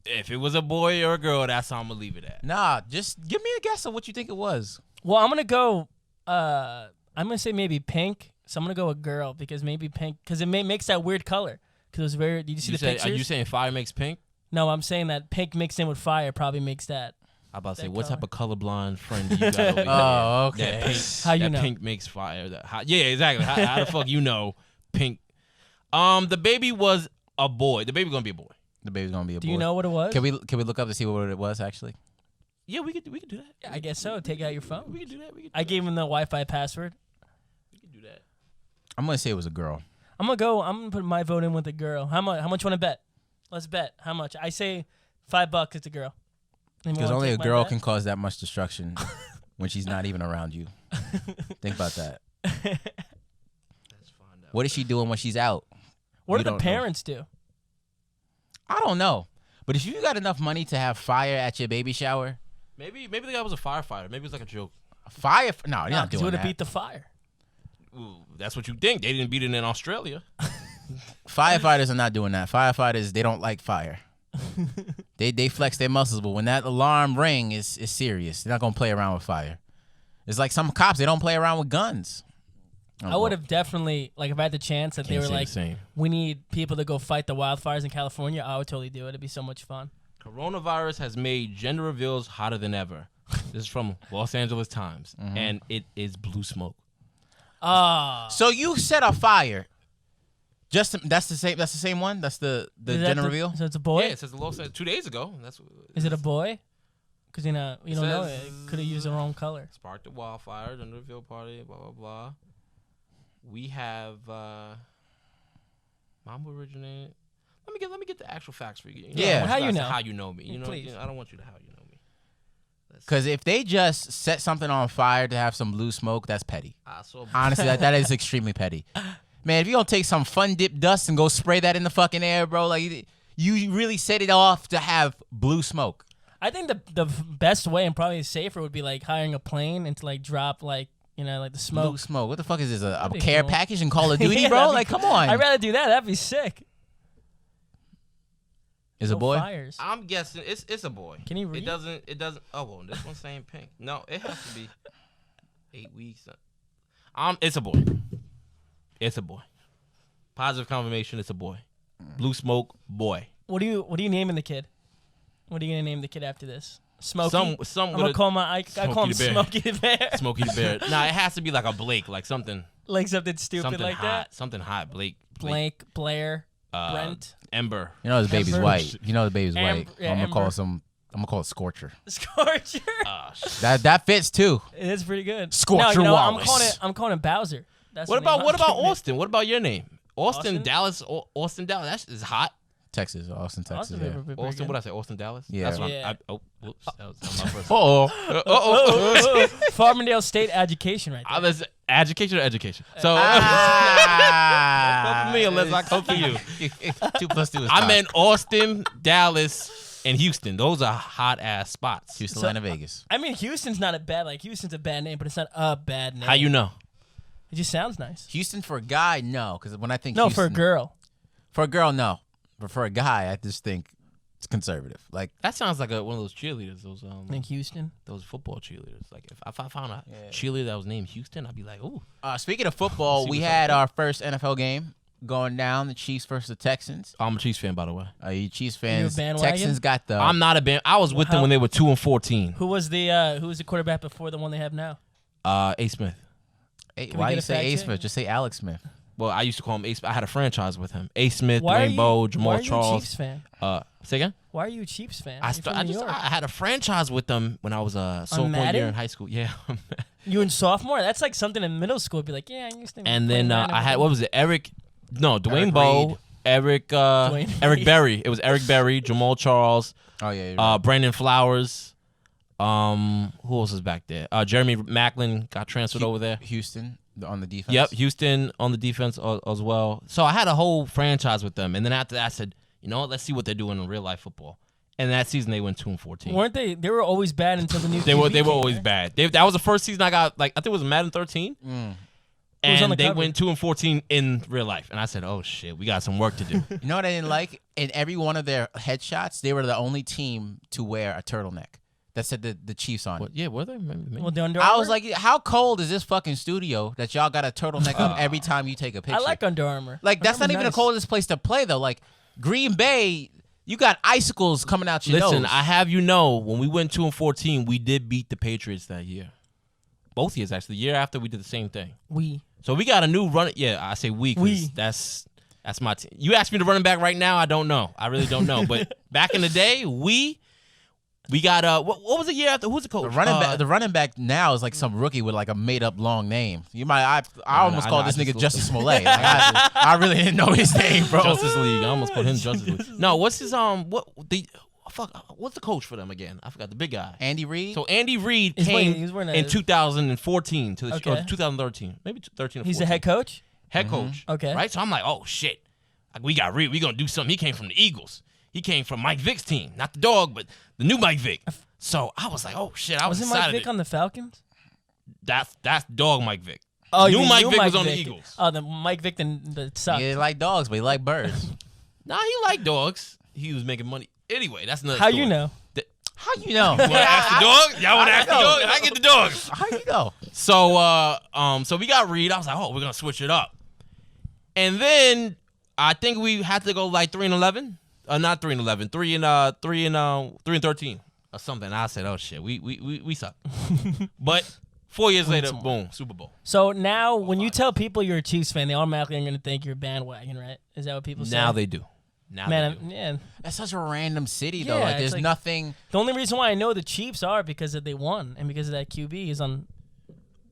If it was a boy or a girl, that's how I'm gonna leave it at. Nah, just give me a guess of what you think it was. Well, I'm gonna go. I'm gonna say maybe pink. So I'm gonna go with girl because maybe pink because it makes that weird color. Because it was very. Did you see the pictures? Are you saying fire makes pink? No, I'm saying that pink mixed in with fire probably makes that. I'm about to say, That what color. type of colorblind friend do you got over here? Oh, okay. That pink, How you that know? pink makes fire. Yeah, exactly. How the fuck you know pink? The baby was a boy. The baby gonna be a boy. The baby's gonna be a boy. Do you know what it was? Can we look up to see what it was actually? Yeah, we could do that. Yeah, I guess so. Take out your phone. We could do that. I gave him the Wi-Fi password. We could do that. I'm gonna say it was a girl. I'm gonna put my vote in with the girl. How much? How much want to bet? Let's bet. How much? I say $5, it's a girl. Because only a girl can cause that much destruction when she's not even around you. Think about that. What is she doing when she's out? What do the parents do? I don't know. But if you got enough money to have fire at your baby shower. Maybe the guy was a firefighter. Maybe it was like a joke. Fire? No, you're not doing that. Would have beat the fire. Ooh, that's what you think. They didn't beat it in Australia. Firefighters are not doing that. Firefighters, they don't like fire. They flex their muscles, but when that alarm ring is serious. They're not gonna play around with fire. It's like some cops, they don't play around with guns. I would have definitely, like, if I had the chance that they were like, we need people to go fight the wildfires in California, I would totally do it. It'd be so much fun. Coronavirus has made gender reveals hotter than ever. This is from Los Angeles Times, and it is blue smoke. So you set a fire. That's the same one. That's the gender reveal. So it's a boy. Yeah, it says 2 days ago. Is it a boy? Because you don't know. It could have used the wrong color. Sparked the wildfire, gender reveal party, blah blah blah. We have Mamba originated. Let me get the actual facts for you. Yeah. How you know? How you know me? You know, please. I don't want you to how you know me. Because if they just set something on fire to have some blue smoke, that's petty. Honestly, that is extremely petty. Man, if you don't take some fun dip dust and go spray that in the fucking air, bro, like you really set it off to have blue smoke. I think the best way and probably safer would be like hiring a plane and to like drop like the smoke. Blue smoke. What the fuck is this? A care package in Call of Duty, bro? Like, come on. I'd rather do that. That'd be sick. Is a boy? Fires. I'm guessing it's a boy. Can you read? It doesn't. Oh well, this one's saying pink. No, it has to be 8 weeks. It's a boy. It's a boy. Positive confirmation. It's a boy. Blue smoke boy. What are you naming the kid? What are you gonna name the kid after this? Smokey. Some I'm gonna call I call him Smokey the Bear. Smokey the Bear. Nah, it has to be like a Blake, like something. Like something stupid something like hot, that. Something hot. Blake, Blair, Brent, Ember. You know the baby's white. Yeah, I'm gonna call it Scorcher. Scorcher. That fits too. It is pretty good. Scorcher Wallace. I'm calling him Bowser. What about Austin? What about your name? Austin Dallas. Austin Dallas. That is hot. Texas, Austin, Texas. Austin, what I say? Austin, Dallas. Yeah. That's whoops. That was my first. Farmingdale State Education, right there. That's education or education. So vote for me unless I vote for you. 2 + 2 is I meant Austin, Dallas, and Houston. Those are hot ass spots. Houston, Atlanta, Vegas. I mean, Houston's not a bad Houston's a bad name, but it's not a bad name. How you know? It just sounds nice. Houston for a guy, no, because when I think Houston, for a girl. For a girl, no. But for a guy, I just think it's conservative. Like that sounds like one of those cheerleaders. Those think Houston. Those football cheerleaders. Like if I found a cheerleader that was named Houston, I'd be like, ooh. Speaking of football, we had our first NFL game going down. The Chiefs versus the Texans. I'm a Chiefs fan, by the way. Are you Chiefs fans? You a bandwagon? Texans got the. I'm not a band. I was with them when they were 2-14. Who was the quarterback before the one they have now? A. Smith. Why do you say A. Smith? Just say Alex Smith. Well, I used to call him A. Smith. I had a franchise with him. A. Smith, Dwayne Bowe, Jamal Charles. Why are you a Chiefs fan? Say again? Why are you a Chiefs fan? I had a franchise with them when I was a sophomore year in high school. Yeah. You in sophomore? That's like something in middle school. Be like, yeah, I used to. And then I had, what was it? Dwayne Bowe, Eric Berry. It was Eric Berry, Jamal Charles. Oh, yeah. Right. Brandon Flowers. Who else was back there? Jeremy Macklin got transferred over there. Houston on the defense. Yep, Houston on the defense as well. So I had a whole franchise with them, and then after that, I said, you know what? Let's see what they're doing in real life football. And that season, they went 2-14. Weren't they? They were always bad until the new. They were always bad. That was the first season I got. Like I think it was Madden 13. And they went 2-14 in real life. And I said, oh, shit, we got some work to do. You know what I didn't like? In every one of their headshots, they were the only team to wear a turtleneck that said the Chiefs on it. Yeah, were they? Maybe. Well, I was like, how cold is this fucking studio that y'all got a turtleneck up every time you take a picture? I like Under Armour. Like, that's not even the coldest place to play, though. Like, Green Bay, you got icicles coming out your nose. Listen, I have you know, when we went 2-14, we did beat the Patriots that year. Both years, actually. The year after, we did the same thing. So we got a new run. Yeah, I say we because that's my team. You ask me to running back right now, I don't know. I really don't know. But back in the day, we got what was the year after? Who's the coach? The running back now is like some rookie with like a made up long name. You might I almost called this nigga Justice Smollett. Like, I really didn't know his name, bro. Justice League. I almost called him Justice League. No, what's his what's the coach for them again? I forgot the big guy. Andy Reid. So Andy Reid came in 2014 to the or 2013, maybe 13 or 14. He's the head coach? Head coach. Okay. Right? So I'm like, oh, shit. Like, we got Reid. We going to do something. He came from the Eagles. He came from Mike Vick's team. Not the dog, but the new Mike Vick. So I was like, oh, shit. I was excited. Wasn't Mike Vick on the Falcons? That's dog Mike Vick. Oh, new Mike Vick was on the Eagles. Oh, the Mike Vick that sucked. He like dogs, but he like birds. Nah, he liked dogs. He was making money. Anyway, that's another How story. you know? How you know? You want to ask the dog? Y'all want to ask the dog? I get the dogs. How you know? So we got Reid. I was like, oh, we're gonna switch it up. And then I think we had to go like 3-11. Not 3-11. 3-13 or something. I said, oh shit, we suck. But 4 years later, boom, Super Bowl. So now, when you tell people you're a Chiefs fan, they automatically are going to think you're a bandwagon, right? Is that what people say? Now they do. Yeah. That's such a random city, though. Yeah, Like, there's it's like- nothing. The only reason why I know the Chiefs are because they won and because of that QB is on.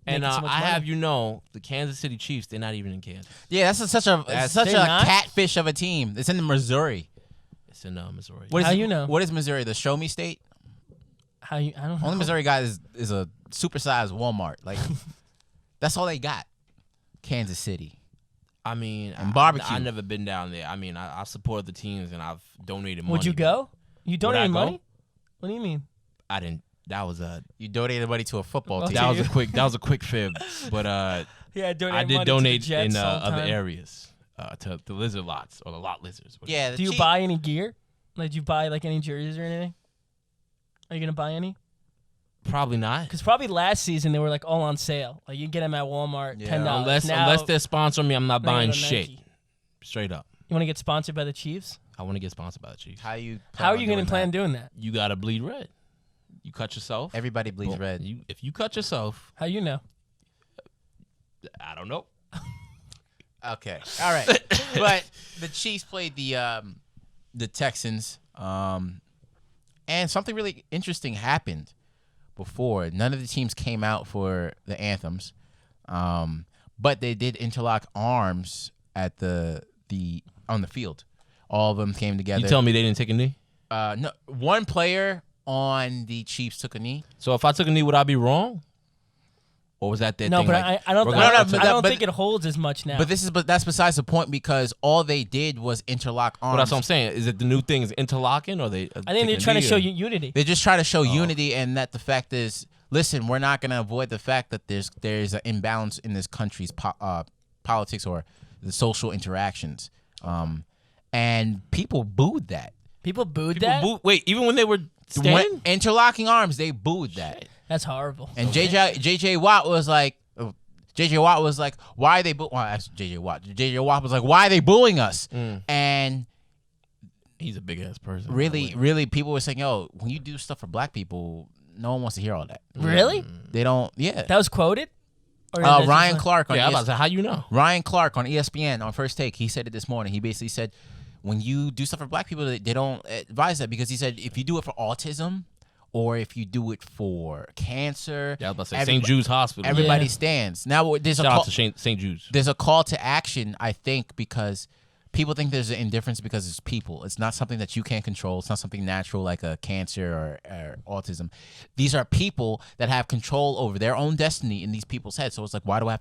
And making so much I money. have the Kansas City Chiefs. They're not even in Kansas. Yeah, that's such a They're not? catfish of a team. It's in Missouri. It's in Missouri. What is How it- you know? What is Missouri? The Show Me State. I don't know. Only Missouri guy is a supersized Walmart. Like that's all they got. Kansas City. I mean, And barbecue. I've never been down there. I mean, I support the teams and I've donated money. Would you go? You Would I donated go? money? What do you mean? I didn't. That was a You donated money to a football Okay. team. that was a quick fib. But Yeah, I did donate in other areas to the lizard lots or the lot lizards. whatever. Yeah. Do you buy any gear? Like, do you buy like any jerseys or anything? Are you gonna buy any? Probably not. Because probably last season they were like all on sale. Like you can get them at Walmart, Yeah. $10. Unless they're sponsoring me, I'm not Now buying you go shit. Nike. Straight up. You want to get sponsored by the Chiefs? I want to get sponsored by the Chiefs. How you? How are you going gonna plan doing that? You gotta bleed red. You cut yourself. Everybody bleeds Boom. red. If you cut yourself, How you know? I don't know. Okay. All right. But the Chiefs played the Texans, and something really interesting happened before. None of the teams came out for the anthems, but they did interlock arms at on the field. All of them came together. You tell me they didn't take a knee? No, one player on the Chiefs took a knee. So if I took a knee, would I be wrong? Or was that their No, thing? but like, I don't. we're I gonna- don't but- think it holds as much now. But that's besides the point because all they did was interlock arms. Well, that's what I'm saying. Is it the new thing is interlocking or they? I think they're trying to show you unity. They just try to show unity, and that the fact is, listen, we're not going to avoid the fact that there's an imbalance in this country's politics or the social interactions, and people booed that. People booed People that. wait, even when they were standing? When interlocking arms, they booed that. That's horrible. And JJ Watt was like, why are they booing? Well, that's JJ Watt. JJ Watt was like, why are they booing us? And He's a big ass person. really, people were saying, yo, when you do stuff for black people, no one wants to hear all that. Really? They don't. Yeah. That was quoted. Or is that just Ryan like- Clark on Yeah, I'm about to say, how you know? Ryan Clark on ESPN on First Take, he said it this morning. He basically said, when you do stuff for black people, they don't advise that because he said if you do it for autism or if you do it for cancer, Yeah, I was about to say St. Jude's Hospital. everybody Yeah. stands. Now there's Shout a out call, to St. Jude's. there's a call to action, I think, because people think there's an indifference because it's people. It's not something that you can't control. It's not something natural like a cancer or autism. These are people that have control over their own destiny in these people's heads. So it's like, why do I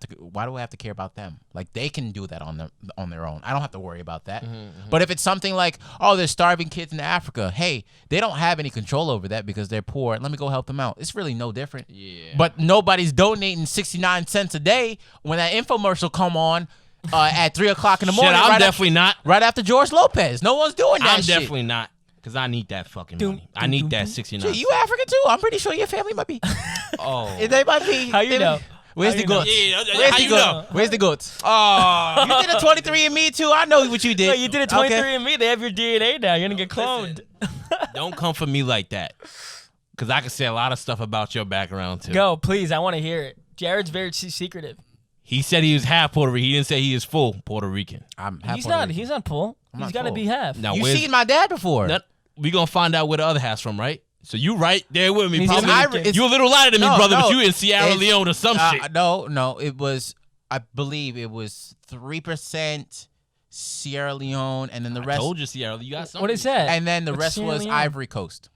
have to care about them? Like they can do that on their own. I don't have to worry about that. But if it's something like, oh, there's starving kids in Africa. Hey, they don't have any control over that because they're poor. Let me go help them out. It's really no different. Yeah. But nobody's donating 69 cents a day when that infomercial come on at 3 o'clock in the morning. Shit, I'm right definitely not. Right after George Lopez. No one's doing that I'm shit. definitely not. Because I need that fucking money. I need that 69. Shit, you African too? I'm pretty sure your family might be. Oh. They might be. How you know? Where's How the you know? goats? Yeah, Where's how the you goats? know? Where's the goats? Oh. You did a 23andMe too. I know what you did. No, you did a Okay. 23andMe. They have your DNA now. You're gonna get cloned. Don't come for me like that. Because I can say a lot of stuff about your background, too. Go, please. I want to hear it. Jared's very secretive. He said he was half Puerto Rican. He didn't say he is full Puerto Rican. I'm half He's Puerto not. Rican. He's not full. He's not got to full. be half. Now, You where's- seen my dad before? we going to find out where the other half's from, right? So you right there with me. He's Probably. Dominican. You a little lighter than me, No, brother, no. but you in Sierra It's- Leone or some shit. No, it was, I believe it was 3% Sierra Leone, and then the I rest. told you, Sierra. You got something. What is that? And then the What's rest Sierra was Leone? Ivory Coast.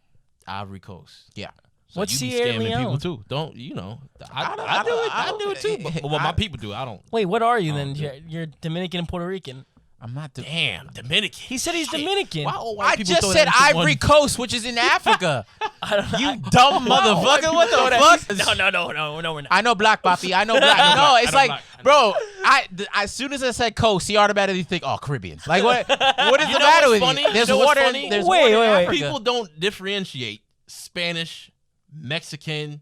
Ivory Coast. Yeah. So What's you be Sierra scamming Leone? people too. Don't you know? I I do it too. But what my people do, I don't. Wait, what are you Oh, then? dude. You're Dominican and Puerto Rican. I'm not. Damn, Dominican. He said he's Shit. Dominican. Why all white I people just throw said that into Ivory one- Coast, which is in Africa. I don't know. You dumb motherfucker! What the fuck? No, we're not. I know black, Papi. I know black. No, it's know like, black. bro. As soon as I said coast, he automatically think, oh, Caribbean. Like what? What is You the know matter what's with funny? you? There's You know what's water. funny? There's Wait, water in wait, wait. Africa. People don't differentiate Spanish, Mexican.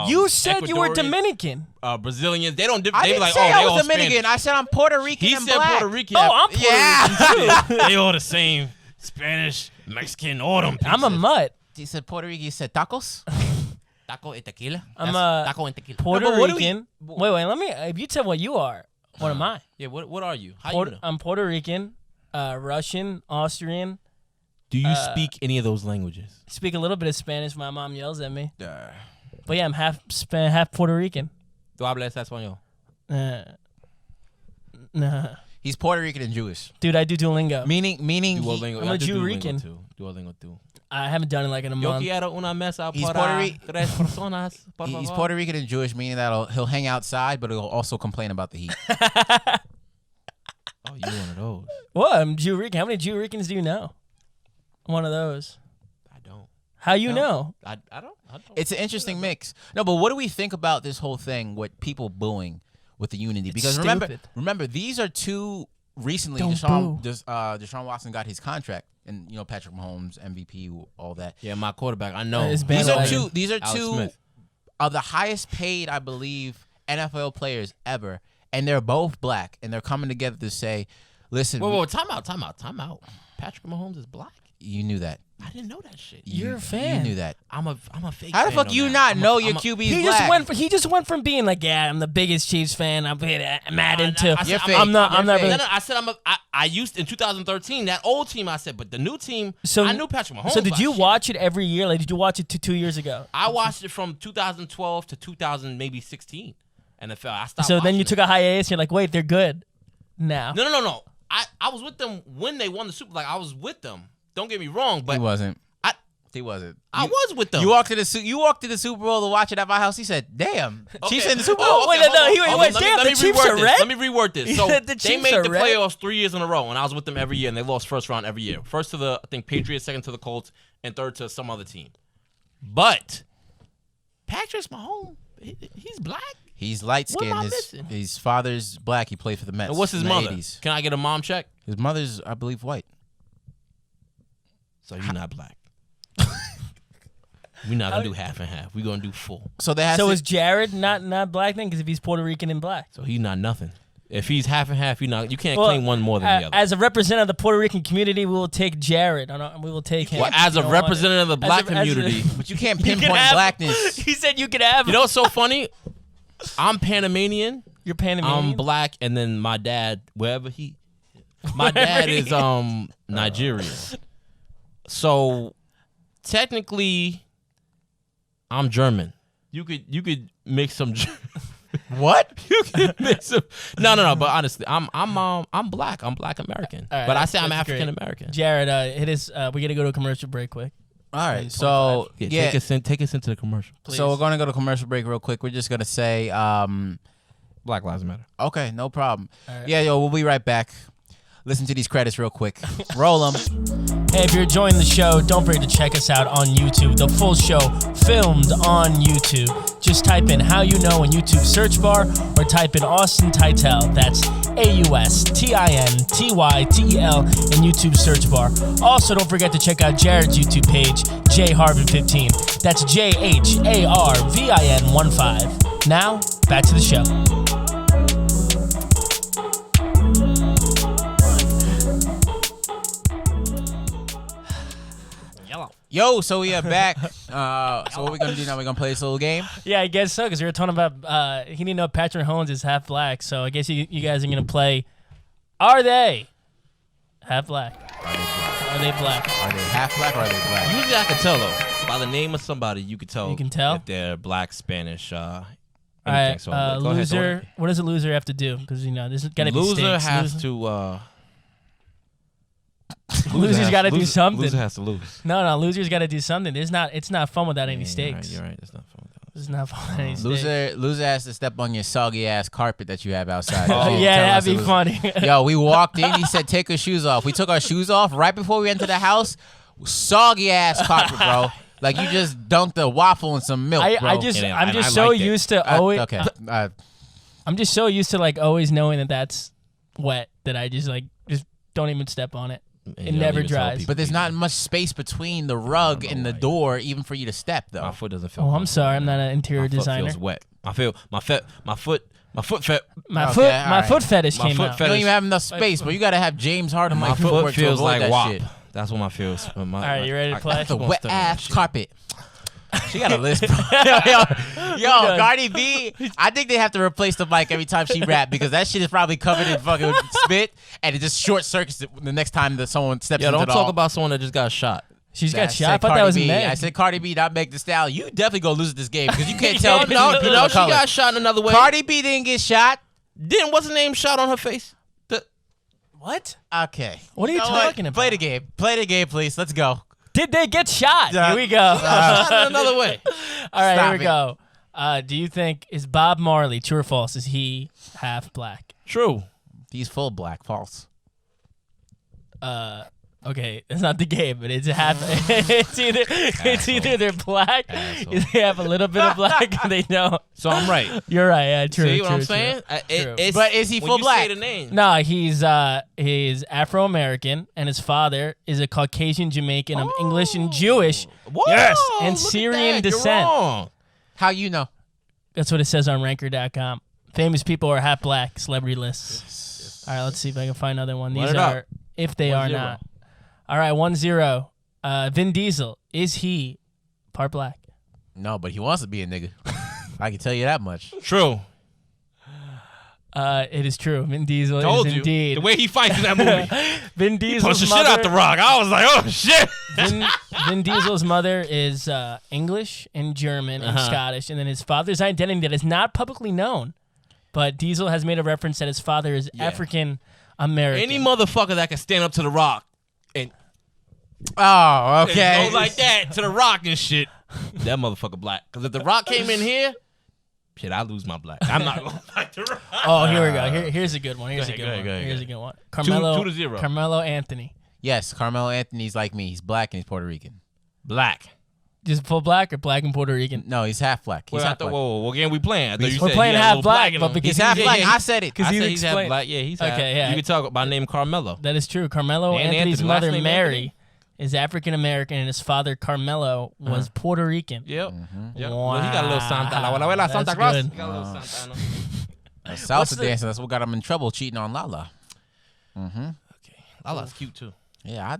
You said you were Ecuadorian, Dominican. Brazilians. They don't. I They be didn't like, say oh, I they was all Dominican. Spanish. I said I'm Puerto Rican He and said black. Puerto Rican. Oh, I'm Puerto Yeah. Rican too. They all the same. Spanish, Mexican, all them. I'm a mutt. He said Puerto Rican. He said tacos. Taco and tequila. I'm That's a taco and tequila. Puerto No, but what do we- Rican. Wait, let me. If you tell what you are, what am I? Yeah. What are you? How you know? I'm Puerto Rican, Russian, Austrian. Do you speak any of those languages? Speak a little bit of Spanish. My mom yells at me. But yeah, I'm half Puerto Rican. Do hablas español? Nah. He's Puerto Rican and Jewish. Dude, I do Duolingo. Meaning. Duolingo. I'm I a do Jew Duolingo Rican. too. Duolingo too. I haven't done it like in a Yo month. quiero una mesa He's para Puerto Rican. 3 personas. Por He's favor. Puerto Rican and Jewish, meaning that he'll hang outside, but he'll also complain about the heat. Oh, you one of those? What? I'm Jew Rican. How many Jew Ricans do you know? One of those. I don't. How you know? I don't. It's an interesting mix. No, but what do we think about this whole thing with people booing with the unity? Because stupid. remember, these are two recently. Don't Deshaun Watson got his contract, and Patrick Mahomes MVP, all that. Yeah, my quarterback. I know. It's These are bandwagon. two. These are Alex two Smith. of the highest paid, I believe, NFL players ever, and they're both black, and they're coming together to say, "Listen, Whoa, time out. Patrick Mahomes is black. you knew that. I didn't know that shit. You're a fan. You knew that. I'm a fake. How the fan fuck on you that. not I'm a- know I'm your a- QB is He black? just went from being like, yeah, I'm the biggest Chiefs fan. I'm mad into. I said, You're fake. I'm not You're really. No, I said I used in 2013 that old team. I said, but the new team. So I knew Patrick Mahomes. So did you shit. watch it every year? Like, did you watch it 2 years ago? I watched it from 2012 to 2000, maybe 16 NFL. I stopped. So then you watching took a hiatus. And you're like, wait, they're good now. it. No. I was with them when they won the Super. Like I was with them. Don't get me wrong, but He wasn't. I- He wasn't. I was with them. You walked to the Super Bowl to watch it at my house. He said, "Damn, Chiefs in the Super Bowl." Oh, wait, hold no, on, he hold on. went, Let me- damn, let the me Chiefs reword are this. red? Let me reword this. He So said the they Chiefs made are the red? playoffs 3 years in a row, and I was with them every year, and they lost first round every year. First to the, I think, Patriots, second to the Colts, and third to some other team. But Patrick Mahomes, he's black. He's light What am skinned. I His, missing? his father's black. He played for the Mets. And what's his in the mother? 80s. Can I get a mom check? His mother's, I believe, white. So you're not black. We're not gonna do half and half. We're gonna do full. So they has So to, is Jared not black then? Because if he's Puerto Rican and black. So he's not nothing. If he's half and half, you can't Well, claim one more than the other. As a representative of the Puerto Rican community, we will take Jared. We will take him. Well, as You a don't want it. representative of the black community, but you can't You can pinpoint have- blackness. He said you could have. you know what's so funny? I'm Panamanian. You're Panamanian. I'm black, and then my dad, my dad is Nigerian. So technically, I'm German. You could make some. What? You can make some. No. But honestly, I'm black. I'm Black American. All right, but I say I'm that's great. African American. Jared, hit his. We gotta go to a commercial break quick. All right. So Yeah, take us into the commercial. Please. So we're gonna go to commercial break real quick. We're just gonna say, Black Lives Matter. okay, no problem. All right. Yeah, we'll be right back. Listen to these credits real quick. Roll them. Hey, if you're enjoying the show, don't forget to check us out on YouTube. The full show filmed on YouTube. Just type in How You Know in YouTube search bar or type in Austin Tytel. That's AUSTINTYTEL in YouTube search bar. Also, don't forget to check out Jared's YouTube page, Jyaire Harvin 15. That's JHARVIN15. Now, back to the show. Yo, so we are back. So what we're gonna do now? We're gonna play this little game. Yeah, I guess so, because we were talking about he didn't know Patrick Mahomes is half black, so I guess you guys are going to play, are they half black? Are they black? Are they half black or are they black? Usually I can tell though. By the name of somebody, you can tell. You can tell? if they're black, Spanish, All anything. right, So go ahead, loser. What does a loser have to do? Because this has got to be loser stakes. has to Losers got to do something. Loser has to lose. No, losers got to do something. It's not fun without any stakes. You're right. It's not fun. It's not fun without any stakes. Loser has to step on your soggy ass carpet that you have outside. Oh, yeah, that'd be funny. Yo, we walked in. He said, "Take your shoes off." We took our shoes off right before we entered the house. Soggy ass carpet, bro. Like you just dunked a waffle in some milk, bro. I'm just so used to always. Okay. I'm just so used to like always knowing that that's wet that I just don't even step on it. It never dries. But there's not much space between the rug and the door, even for you to step, though. My foot doesn't feel. Oh, I'm sorry. I'm not an interior designer. My foot feels wet. I feel my foot fetish came out. You don't even have enough space, but you got to have James Harden my like foot footwork feels to avoid like that WAP. shit. That's what my feels. All right, you ready to play? The wet ass carpet. She got a list, bro. yo, Cardi B. I think they have to replace the mic every time she rap because that shit is probably covered in fucking spit, and it just short circuits it the next time that someone steps into the don't talk about someone that just got shot. She's got shot. I thought that was Meg. I said Cardi B, not Meg Thee Stallion. You definitely gonna lose this game because you can't tell. No, she got shot in another way. Cardi B didn't get shot. Didn't what's the name shot on her face? What? Okay. What are you talking about? Play the game. Play the game, please. Let's go. Did they get shot? Here we go. Shot in another way. All right, Stop here we go. Do you think is Bob Marley true or false? Is he half black? True. He's full black. False. Okay, it's not the game, but it's half. it's either they're black, Asshole. they have a little bit of black, and they don't. So I'm right. You're right. Yeah, true. See true, what I'm true. saying? It's, But is he when full you black? Say the name. No, he's Afro American, and his father is a Caucasian Jamaican of English and Jewish. Whoa, Yes, and look at Syrian that. You're descent. wrong. How you know? That's what it says on Ranker.com. Famous people are half black. Celebrity lists. All right, let's see if I can find another one. These Run it up. are if they are 1-0. not. All right, 1-0. Vin Diesel, is he part black? No, but he wants to be a nigga. I can tell you that much. True. It is true. Vin Diesel Told is you. indeed. The way he fights in that movie. Vin He Diesel's punched the mother, shit out the rock. I was like, oh, shit. Vin Diesel's mother is English and German and Scottish, and then his father's identity that is not publicly known. But Diesel has made a reference that his father is African American. Any motherfucker that can stand up to the rock and Oh, okay. go like that to the rock and shit, that motherfucker black. Because if the rock came in here, shit, I lose my black. I'm not going to fight the rock. Oh, here we go. Here's a good one. Here's a good one. go ahead. Here's a good one. Carmelo, 2-0. Carmelo Anthony. Yes, Carmelo Anthony's like me. He's black and he's Puerto Rican. Black. Just full black or black and Puerto Rican? No, he's half black. He's Well, half black. whoa, again, we playing. I thought you We're said playing he had a half little black, in but him. because He's half yeah, black. yeah. I said it. Because I he's said he's half explained. black. Yeah, he's half. Okay, yeah. You can talk about name Carmelo. That is true. Carmelo And Anthony's Anthony. Last mother, name Mary, Anthony? is African American, and his father, Carmelo, was Puerto Rican. Yep. Yep. Wow. Well, he got a little Santa. La abuela That's Santa Claus. good. He got a little Santa. Salsa dancing. That's what got him in trouble cheating on Lala. Okay. Lala's cute too. Yeah,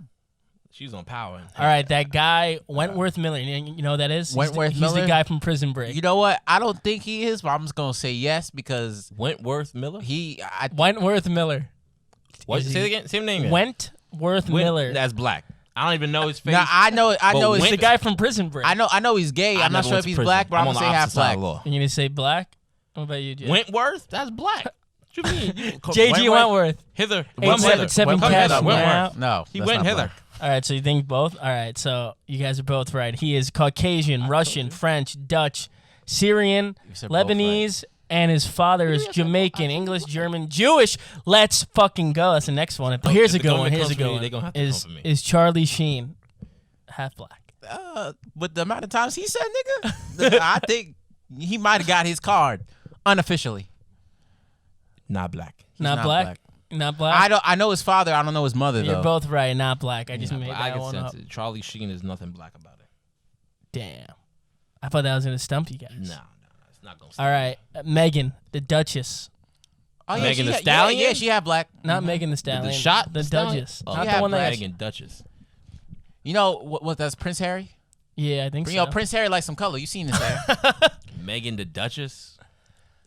She's on power. All right, that guy, Wentworth Miller. You know who that is? Wentworth He's Miller? the guy from Prison Break. you know what? I don't think he is, but I'm just gonna say yes because Wentworth Miller. Wentworth Miller. What? Is Say he- it again. Same name. Wentworth Miller. That's black. I don't even know his face. Now, I know But it's He's the guy from Prison Break. I know he's gay. I'm not sure if he's black, but I'm gonna say half black. You're going to say black? What about you, Jay? Wentworth? That's black. What you mean? JG Wentworth. Hither. 877 Come cash hither. now. Wentworth. No, He that's went not hither. black. All right, so you think both? All right, so you guys are both right. He is Caucasian, Russian, French, Dutch, Syrian, said both Lebanese, and his father is Jamaican, English, German, Jewish. Let's fucking go. That's the next one. But here's a if the good one. government Here's a comes for good me, one. they gonna have to come for me. Is Charlie Sheen half black? With the amount of times he said nigga, I think he might have got his card unofficially. Not black. Not not black? black. Not black? I know his father. I don't know his mother You're though. both right. Not black. I just made I that can one sense up. it. Charlie Sheen is nothing black about it. Damn. I thought that was going to stump you guys. No, it's not gonna. All right. Megan, the Duchess. Oh, Megan she Thee had- Stallion? Yeah, she had black. Not Megan the Stallion. shot? The The Stallion? Duchess. Oh, Not yeah, the one that. Megan Duchess. You know what? That's Prince Harry. Yeah, I think You so. know, Prince Harry likes some color. You seen this hair? Megan the Duchess.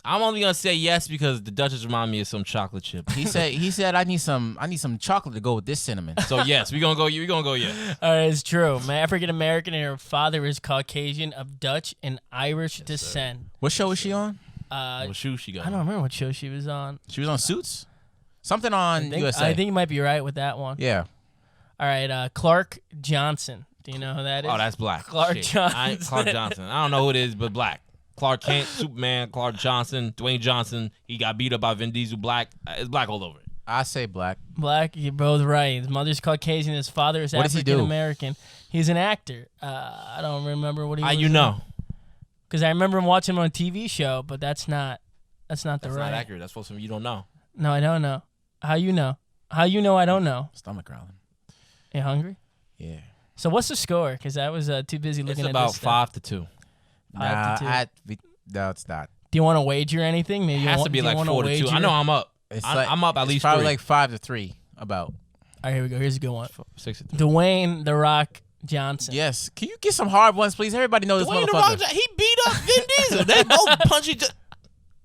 I'm only gonna say yes because the Duchess remind me of some chocolate chip. He said I need some chocolate to go with this cinnamon. So yes, we gonna go. We gonna go yes. All right, it's true. African American, and her father is Caucasian of Dutch and Irish descent. What show was she on? What shoe she got? I don't remember what show she was on. She was on Suits. Something on USA. I think you might be right with that one. Yeah. All right, Clark Johnson. Do you know who that is? Oh, that's black. Clark Shit. Johnson. Clark Johnson. I don't know who it is, but black. Clark Kent, Superman, Clark Johnson, Dwayne Johnson. He got beat up by Vin Diesel. Black. It's black all over it. I say black. Black, you're both right. His mother's Caucasian, his father is What does he do? African American. He's an actor. I don't remember what he was. How you know? Because I remember him watching him on a TV show, but that's not the That's right. not accurate. That's supposed to mean you don't know. No, I don't know. How you know? How you know I don't know? Stomach growling. You hungry? Yeah. So what's the score? Because I was too busy looking It's at about this stuff. 5-2. 5-2. No, it's not. Do you want to wager anything? Maybe It has to be like 4-2. I know I'm up. I'm up at least probably 3. like 5-3. About. All right, here we go. Here's a good one. 6-3. Dwayne The Rock Johnson. Yes. Can you get some hard ones, please? Everybody knows this Dwayne The motherfucker. Rock, he beat up Vin Diesel. They both punch each other.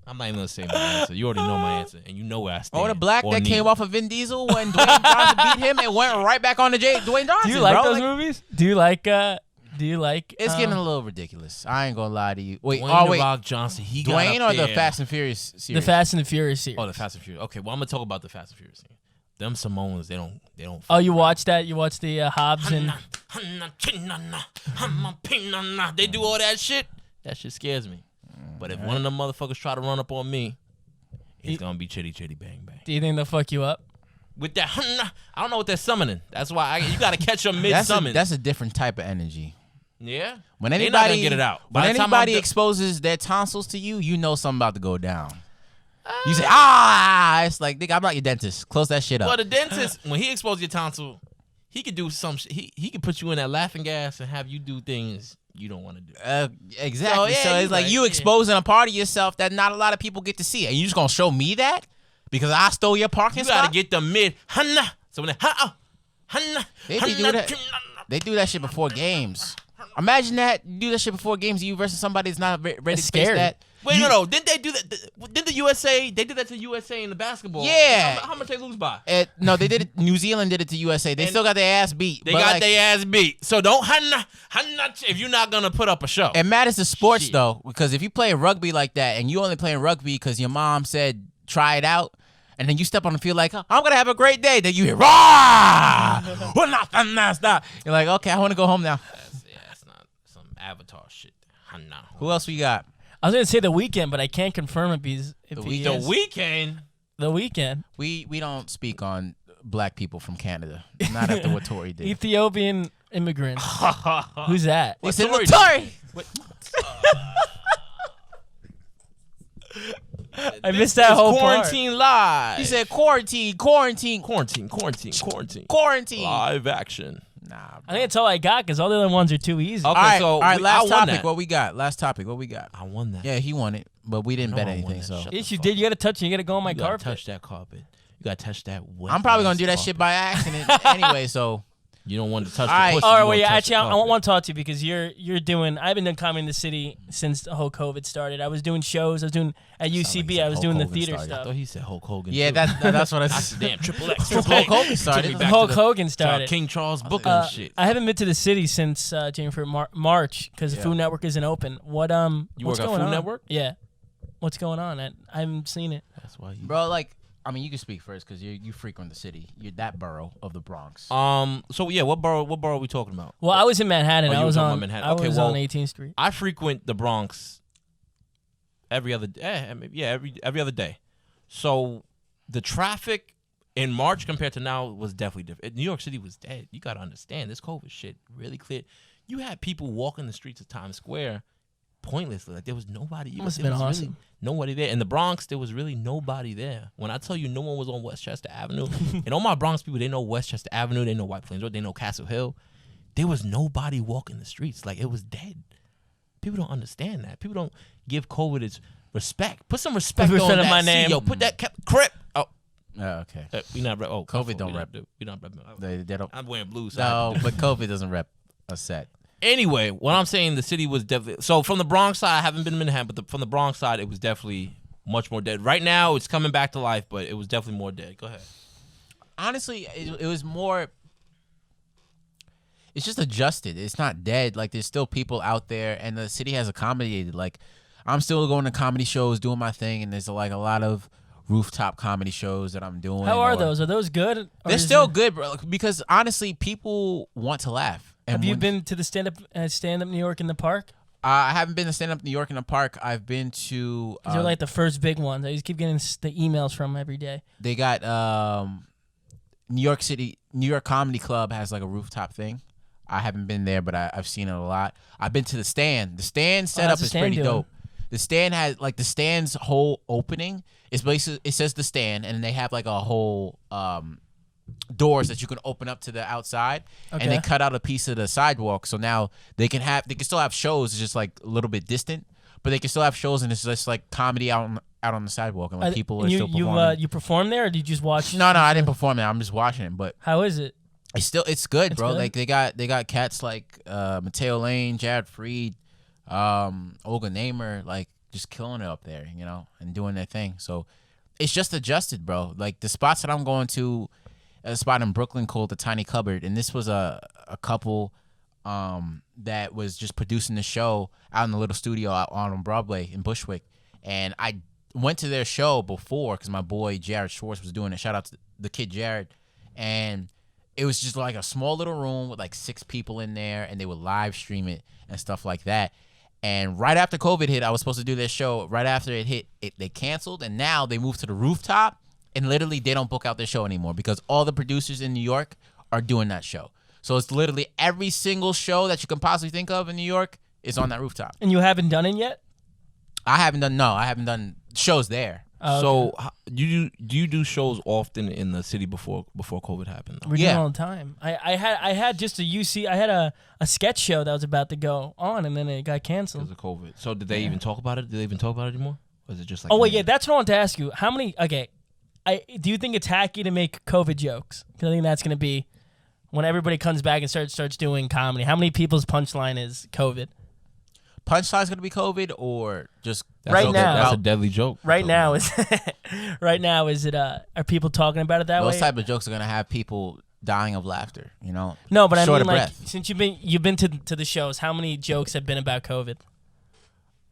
I'm not even gonna say my answer. You already know my answer, and you know where I stand. Oh, the black or that neither. came off of Vin Diesel when Dwayne Johnson beat him and went right back on to Dwayne Johnson. Do you like bro. those movies? Do you like? It's getting a little ridiculous. I ain't gonna lie to you. Wait, Dwayne wait. The Rock Johnson. He got Dwayne up or the there. Fast and Furious the series? Fast and the Furious series. Oh, the Fast and Furious. Okay, well I'm gonna talk about the Fast and Furious thing. Them Samoans, they don't. Oh, you watched that? You watched the Hobbs and They do all that shit. That shit scares me. But if one of them motherfuckers try to run up on me, it's gonna be chitty chitty bang bang. do you think they'll fuck you up? With that, I don't know what they're summoning. That's why you gotta catch them mid That's summon. a different type of energy. Yeah. When They not gonna anybody get it out. When By the time anybody I'm exposes their tonsils to you, you know something about to go down. You Uh. say, it's like, nigga, I'm not your dentist. Close that shit up. Well, the dentist, when he exposes your tonsil, he could do some shit. He could put you in that laughing gas and have you do things you don't want to do. Exactly. So, So, yeah, it's you like right, you yeah. exposing a part of yourself that not a lot of people get to see. And you just gonna show me that? Because I stole your parking You spot? gotta get the mid. So when They do that shit before games. Imagine that. You do that shit before games. You versus somebody that's not ready It's to face scary. that. Wait, no. Didn't they do that? Didn't the USA? They did that to USA in the basketball. Yeah. How much they lose by? No, they did it. New Zealand did it to USA. They And still got their ass beat. They but got like, their ass beat. So don't if you're not gonna put up a show. It matters to sports Shit. though, because if you play rugby like that and you only playing rugby because your mom said try it out, and then you step on the field like, I'm gonna have a great day, then you hear rah, you're like, okay, I want to go home now. That's not some Avatar shit. Who else we got? I was gonna say The Weeknd, but I can't confirm if he's The is. Weeknd. The Weeknd. We don't speak on black people from Canada. Not after what Tory did. Ethiopian immigrants. Who's that? They said, Tory "Look, Tory." I missed that whole part. Quarantine live. He said quarantine. quarantine. Live action. Nah. I think that's all I got because all the other ones are too easy. Okay. All right. Last I won topic. that. What we got? Last topic. What we got? I won that. Yeah, he won it, but we didn't No, bet I won anything. that. So Shut Yes, the you fuck did. You gotta touch it. You gotta go on my You gotta carpet. touch that carpet. You gotta touch that wet. I'm probably gonna ass do that carpet. shit by accident anyway. So You don't want to touch All right. the pussy. All right, you well, wanna yeah, touch actually, the I carpet. want to talk to you because you're doing. I've been doing comedy in the city since the whole COVID started. I was doing shows. I was doing at UCB. I was doing the theater I stuff. thought he said Hulk Hogan. yeah, too. that's what I That's said. damn Triple X. Hulk Hogan started. Back Hulk to the- Hogan to started. King Charles Booker Uh, and shit. I haven't been to the city since January, March because the Yeah. Food Network isn't open. What You what's work at going Food on? Network? Yeah. What's going on? I haven't seen it. That's why you. Bro, like, I mean, you can speak first because you frequent the city. You're that borough of the Bronx. So yeah, what borough are we talking about? Well, I was in Manhattan. Oh, you I were was talking on about Manhattan. I Okay, was well, on 18th Street. I frequent the Bronx every other every other day. So the traffic in March compared to now was definitely different. New York City was dead. You gotta understand this COVID shit really cleared. You had people walking the streets of Times Square pointlessly. Like there was nobody. Must have there been was awesome. Really nobody there. In the Bronx, there was really nobody there. When I tell you no one was on Westchester Avenue, and all my Bronx people, they know Westchester Avenue, they know White Plains Road, they know Castle Hill. There was nobody walking the streets. Like it was dead. People don't understand that. People don't give COVID its respect. Put some respect Put on respect on that my C. name. Yo, put that crip. Oh, Okay. we not rep. Oh, COVID don't we rep. We don't rep. They don't. I'm wearing blue. So I- No, but COVID doesn't rep a set. Anyway, what I'm saying, the city was definitely. So from the Bronx side, I haven't been in Manhattan, but from the Bronx side, it was definitely much more dead. Right now, it's coming back to life, but it was definitely more dead. Go ahead. Honestly, it was more. It's just adjusted. It's not dead. Like there's still people out there, and the city has accommodated. Like I'm still going to comedy shows, doing my thing, and there's like a lot of rooftop comedy shows that I'm doing. How are those? Are those good? Or They're is still it- good, bro. Because honestly, people want to laugh. And Have you when- been to the stand up New York in the park? I haven't been to stand up New York in the park. I've been to. They're like the first big ones. I just keep getting the emails from every day. They got New York Comedy Club has like a rooftop thing. I haven't been there, but I've seen it a lot. I've been to the Stand. The Stand setup how's the is Stand pretty doing? dope. The Stand has like the Stand's whole opening is basically it says the Stand, and they have like a whole doors that you can open up to the outside, and they Okay. cut out a piece of the sidewalk, so now they can still have shows. It's just like a little bit distant, but they can still have shows, and it's just like comedy out on the sidewalk, and like people are you, still performing. You performed there, or did you just watch? No, I didn't perform it. I'm just watching it, but How is it? it's good, bro. good? Like they got cats like Mateo Lane, Jared Freed, Olga Namer, like just killing it up there, you know, and doing their thing. So it's just adjusted, bro. Like the spots that I'm going to, a spot in Brooklyn called the Tiny Cupboard, and this was a couple that was just producing the show out in the little studio out on Broadway in Bushwick, and I went to their show before because my boy Jared Schwartz was doing it. Shout out to the kid Jared, and it was just like a small little room with like 6 people in there, and they would live stream it and stuff like that. And right after COVID hit, I was supposed to do their show. Right after it hit, they canceled, and now they moved to the rooftop, and literally they don't book out their show anymore because all the producers in New York are doing that show. So it's literally every single show that you can possibly think of in New York is on that rooftop. And you haven't done it yet? I haven't done shows there. So do you do shows often in the city before COVID happened? We're doing it all the time. I had just a UC. I had a sketch show that was about to go on, and then it got canceled. Because of COVID. So did they even talk about it? Did they even talk about it anymore? Or is it just like? Oh wait, yeah, that's what I want to ask you. How many? Okay, do you think it's hacky to make COVID jokes? Because I think that's going to be when everybody comes back and starts doing comedy. How many people's punchline is COVID? Punchline's gonna be COVID or just Right now. That's a deadly joke. Right now is it? Are people talking about it that those way? type of jokes are gonna have people dying of laughter. You know. No, but I Short mean, of like, breath. since you've been to the shows, how many jokes have been about COVID?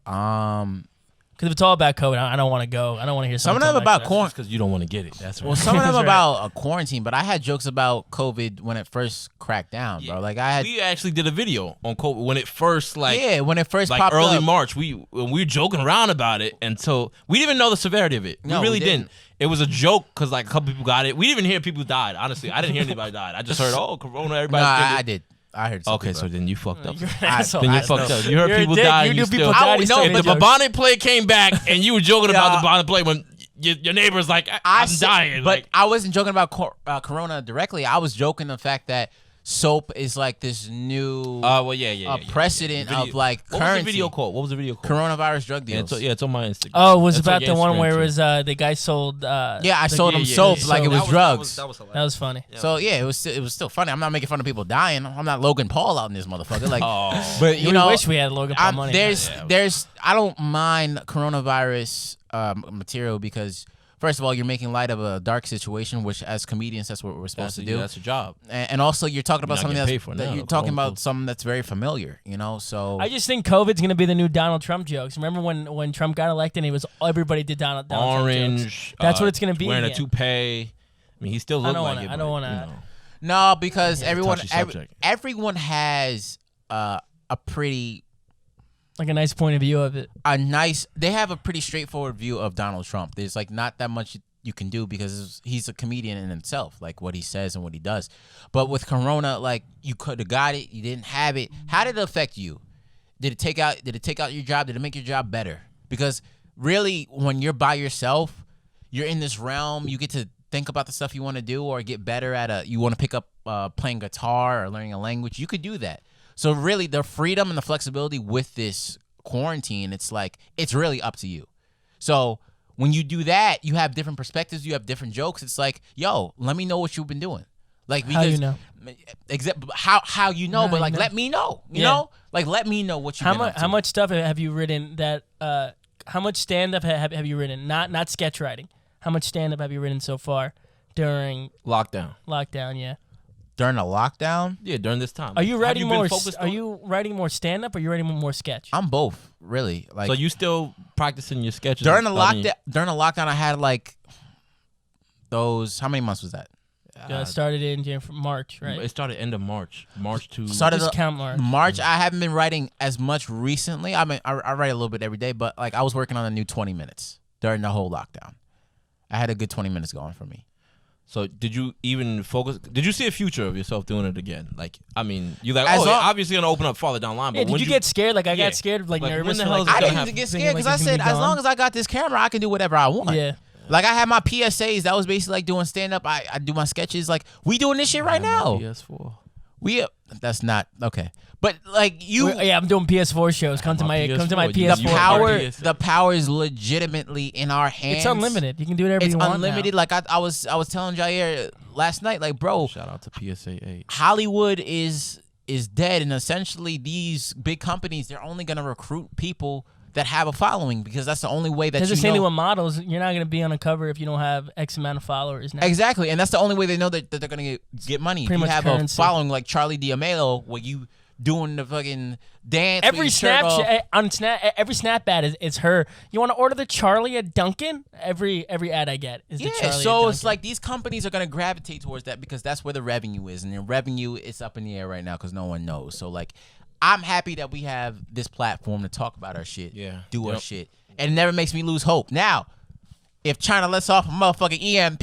Because if it's all about COVID, I don't want to go. I don't want to hear Some of something them like about that. corn. Because you don't want to get it. That's right. Well, some of them That's right. about a quarantine, but I had jokes about COVID when it first cracked down, bro. Like I had, we actually did a video on COVID when it first when it first like popped early up. March. We were joking around about it until we didn't even know the severity of it. No, we really we didn't. It was a joke because like a couple people got it. We didn't even hear people died. Honestly, I didn't hear anybody died. I just heard Corona. No, Everybody. I did. I heard. Okay, something, so bro. then you fucked up. You're an I- asshole. Then you I fucked know. up. You heard You're a people dick. die. You and knew you people still. died, you you know, still If made the jokes. Bobonic play came back and you were joking about Yeah. the Bobonic play when your neighbor's like, I'm dying. But Like, I wasn't joking about Corona directly. I was joking the fact that soap is like this new well, yeah. precedent Video- of like What was currency. the video called? What was the video called? Coronavirus drug Yeah, deals. it's on my Instagram. Oh, it was That's about on your the one Instagram, where it too. was the guy sold. Yeah, I sold him yeah, soap yeah. like it was drugs. That was hilarious. That was funny. So yeah, it was still funny. I'm not making fun of people dying. I'm not Logan Paul out in this motherfucker. Like, Oh. but you We know, wish we had Logan Paul money. there's I don't mind coronavirus material because first of all, you're making light of a dark situation, which as comedians, that's what we're supposed to do. That's your job. And also, you're talking about You're not something getting that's paid for it that now, you're though. talking Cool. about something that's very familiar. You know, so I just think COVID's gonna be the new Donald Trump jokes. Remember when Trump got elected, and it was everybody did Donald Trump jokes. Orange. That's what it's gonna be Wearing again. a toupee. I mean, he still I looked don't like wanna- it. I don't but, wanna- you know. no, because everyone touchy subject. everyone has a pretty Like a nice point of view of it. they have a pretty straightforward view of Donald Trump. There's like not that much you can do because he's a comedian in himself, like what he says and what he does. But with Corona, like you could have got it, you didn't have it. How did it affect you? Did it take out your job? Did it make your job better? Because really, when you're by yourself, you're in this realm. You get to think about the stuff you want to do or get better at you want to pick up playing guitar or learning a language. You could do that. So really, the freedom and the flexibility with this quarantine, it's like it's really up to you. So when you do that, you have different perspectives. You have different jokes. It's like, yo, let me know what you've been doing. Like because, How you know? How you know? How but you like, know? let me know. You Yeah. know, like let me know what you've been up to. How much stuff have you written that? How much stand up have you written? Not sketch writing. How much stand up have you written so far during Lockdown. lockdown? Yeah. During the lockdown? Yeah, during this time. Are you Have writing been more? focused Are on it? you writing more stand up, or are you writing more sketch? I'm both, really. Like So you still practicing your sketches? during the I mean, lockdown, I had like those. How many months was that? Started in March, right? It started end of March. March to Started count March. March. I haven't been writing as much recently. I mean, I write a little bit every day, but like I was working on a new 20 minutes during the whole lockdown. I had a good 20 minutes going for me. So did you even focus? Did you see a future of yourself doing it again? Like, I mean, you're like, As long- obviously gonna open up farther down the line. But Did you get scared? Like I got scared, like Like, when nervous. the or, hell like, is it I gonna didn't happen? get thinking, scared because like, I it's gonna said be as gone? long as I got this camera, I can do whatever I want. Yeah. Like I had my PSAs. That was basically like doing stand up. I do my sketches. Like we doing this shit right now. PS4. That's not okay. But like you, I'm doing PS4 shows. Come to my PS4. PS4. the power is legitimately in our hands. It's unlimited. You can do whatever It's you want. unlimited. Now. Like I was telling Jyaire last night. Like bro, Shout out to PSA 8. Hollywood is dead, and essentially these big companies, they're only gonna recruit people that have a following because that's the only way that There's you the same thing know. with models. You're not gonna be on a cover if you don't have X amount of followers. Now. Exactly, and that's the only way they know that they're gonna get money. Pretty If you much have currency. a following like Charlie D'Amelio, where you doing the fucking dance. Every with your shirt off. Snapchat on Snap, every Snap ad is her. You want to order the Charlie at Dunkin'? Every ad I get is the Charlie. So at it's Dunkin'. like these companies are gonna gravitate towards that because that's where the revenue is, and the revenue is up in the air right now because no one knows. So like, I'm happy that we have this platform to talk about our shit, do our shit, and it never makes me lose hope. Now, if China lets off a motherfucking EMP,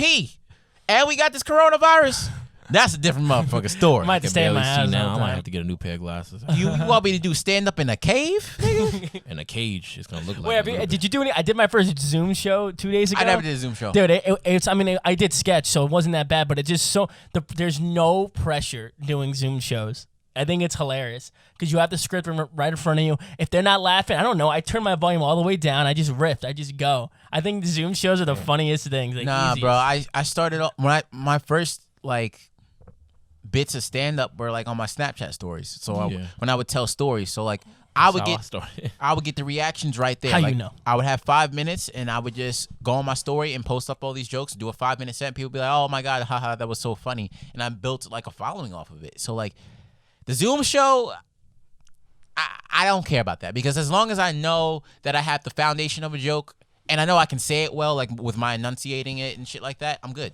and we got this coronavirus, that's a different motherfucking story. I might have to stay in my house now. all I the might time. have to get a new pair of glasses. You want me to do stand up in a cave, nigga? In a cage. It's gonna look like. Wait, did you do any? I did my first Zoom show 2 days ago. I never did a Zoom show. Dude, it's. I mean, I did sketch, so it wasn't that bad. But it just there's no pressure doing Zoom shows. I think it's hilarious because you have the script right in front of you. If they're not laughing, I don't know. I turn my volume all the way down. I just riffed. I just go. I think the Zoom shows are the funniest things. Like, Nah, easiest. bro. I started off my first like bits of stand up were like on my Snapchat stories. So when I would tell stories, so like I would get the reactions right there. How like, you know? I would have 5 minutes and I would just go on my story and post up all these jokes, do a 5-minute set. People be like, "Oh my god, haha, that was so funny," and I built like a following off of it. So like the Zoom show, I don't care about that because as long as I know that I have the foundation of a joke and I know I can say it well, like with my enunciating it and shit like that, I'm good.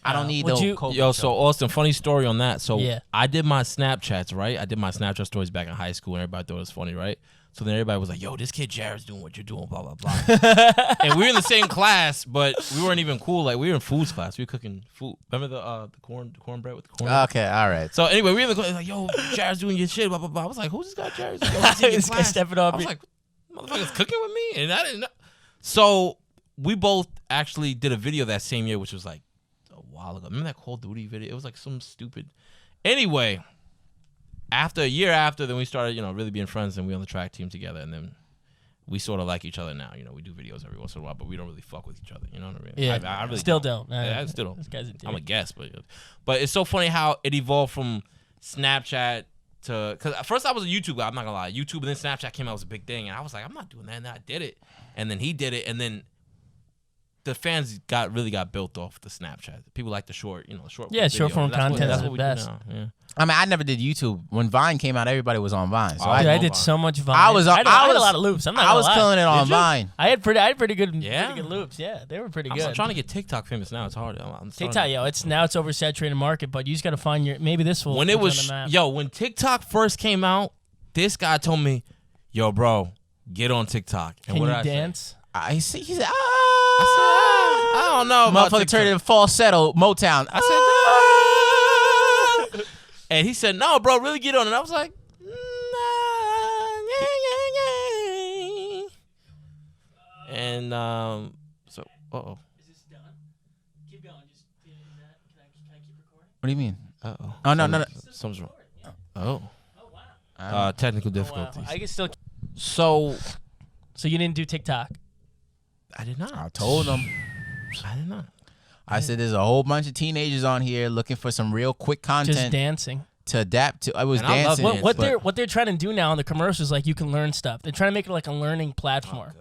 I don't need no COVID Yo, show. so Austin, funny story on that. So Yeah. I did my Snapchats, right? I did my Snapchat stories back in high school, and everybody thought it was funny, right? So then everybody was like, "Yo, this kid Jaire's doing what you're doing, blah blah blah." And we were in the same class, but we weren't even cool. Like we were in foods class. We were cooking food. Remember the cornbread with the corn? Okay, all right. So anyway, we were in the class, like, "Yo, Jaire's doing your shit, blah blah blah." I was like, "Who's this guy, Jaire?" He's like, "Yo, he's in your This guy class." stepping up. I was like, "Motherfucker's cooking with me," and I didn't know. So we both actually did a video that same year, which was like a while ago. Remember that Call of Duty video? It was like some stupid. Anyway, after a year after, then we started, really being friends, and we on the track team together, and then we sort of like each other now. We do videos every once in a while, but we don't really fuck with each other. You know what I mean? Yeah, I really still don't. I still don't. This guy's a dick. I'm a guest, but it's so funny how it evolved from Snapchat to, because at first I was a YouTube guy. I'm not gonna lie, YouTube, and then Snapchat came out was a big thing, and I was like, I'm not doing that, and then I did it, and then he did it, and then the fans really got built off the Snapchat. People like the short, short. Yeah, short form content That's is what the we best. do now. Yeah. I mean, I never did YouTube. When Vine came out, everybody was on Vine. So Dude, I did Vine. so much Vine. I had a lot of loops. I'm not I gonna was lie. killing it on Did you? Vine. I had pretty good Yeah? loops. Yeah, they were pretty I'm good. trying to get TikTok famous now. It's hard. I'm starting TikTok, to- yo, it's oversaturated market, but you just gotta find maybe this will. When it put you was, on the map. when TikTok first came out, this guy told me, "Yo, bro, get on TikTok." And Can what you did I say? dance? I see. He said, I don't know. about Motherfucker turned TikTok. into falsetto Motown. I said, and he said, "No, bro, really get on." And I was like, "Nah, yeah." And so, Is this done? Keep going. Just can I keep recording? What do you mean? oh no. Something's wrong. Oh, Oh wow. technical Oh, wow. difficulties. I can still. So So you didn't do TikTok? I did not. I told him. I did not. I said there's a whole bunch of teenagers on here looking for some real quick Just content dancing. to adapt to. I was And I love dancing. it. What they're trying to do now in the commercials, like you can learn stuff. They're trying to make it like a learning platform.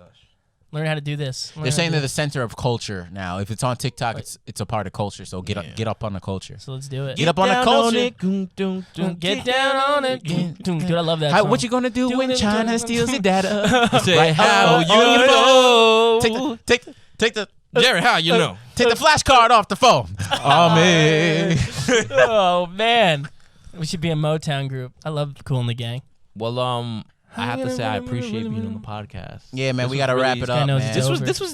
Learn how to do this. They're saying they're the center of culture now. If it's on TikTok, it's a part of culture. So get up on the culture. So let's do it. Get up on the culture. Get down on it. Dude, I love that song. What you gonna do when China steals your data? Say Right, how oh, you know. Take the Jared, how you know? Take the flashcard off the phone. Oh man, we should be a Motown group. I love Kool and the Gang. Well, I have to say I appreciate being on the podcast. Yeah, man, This we was gotta really- wrap it up, knows man. it's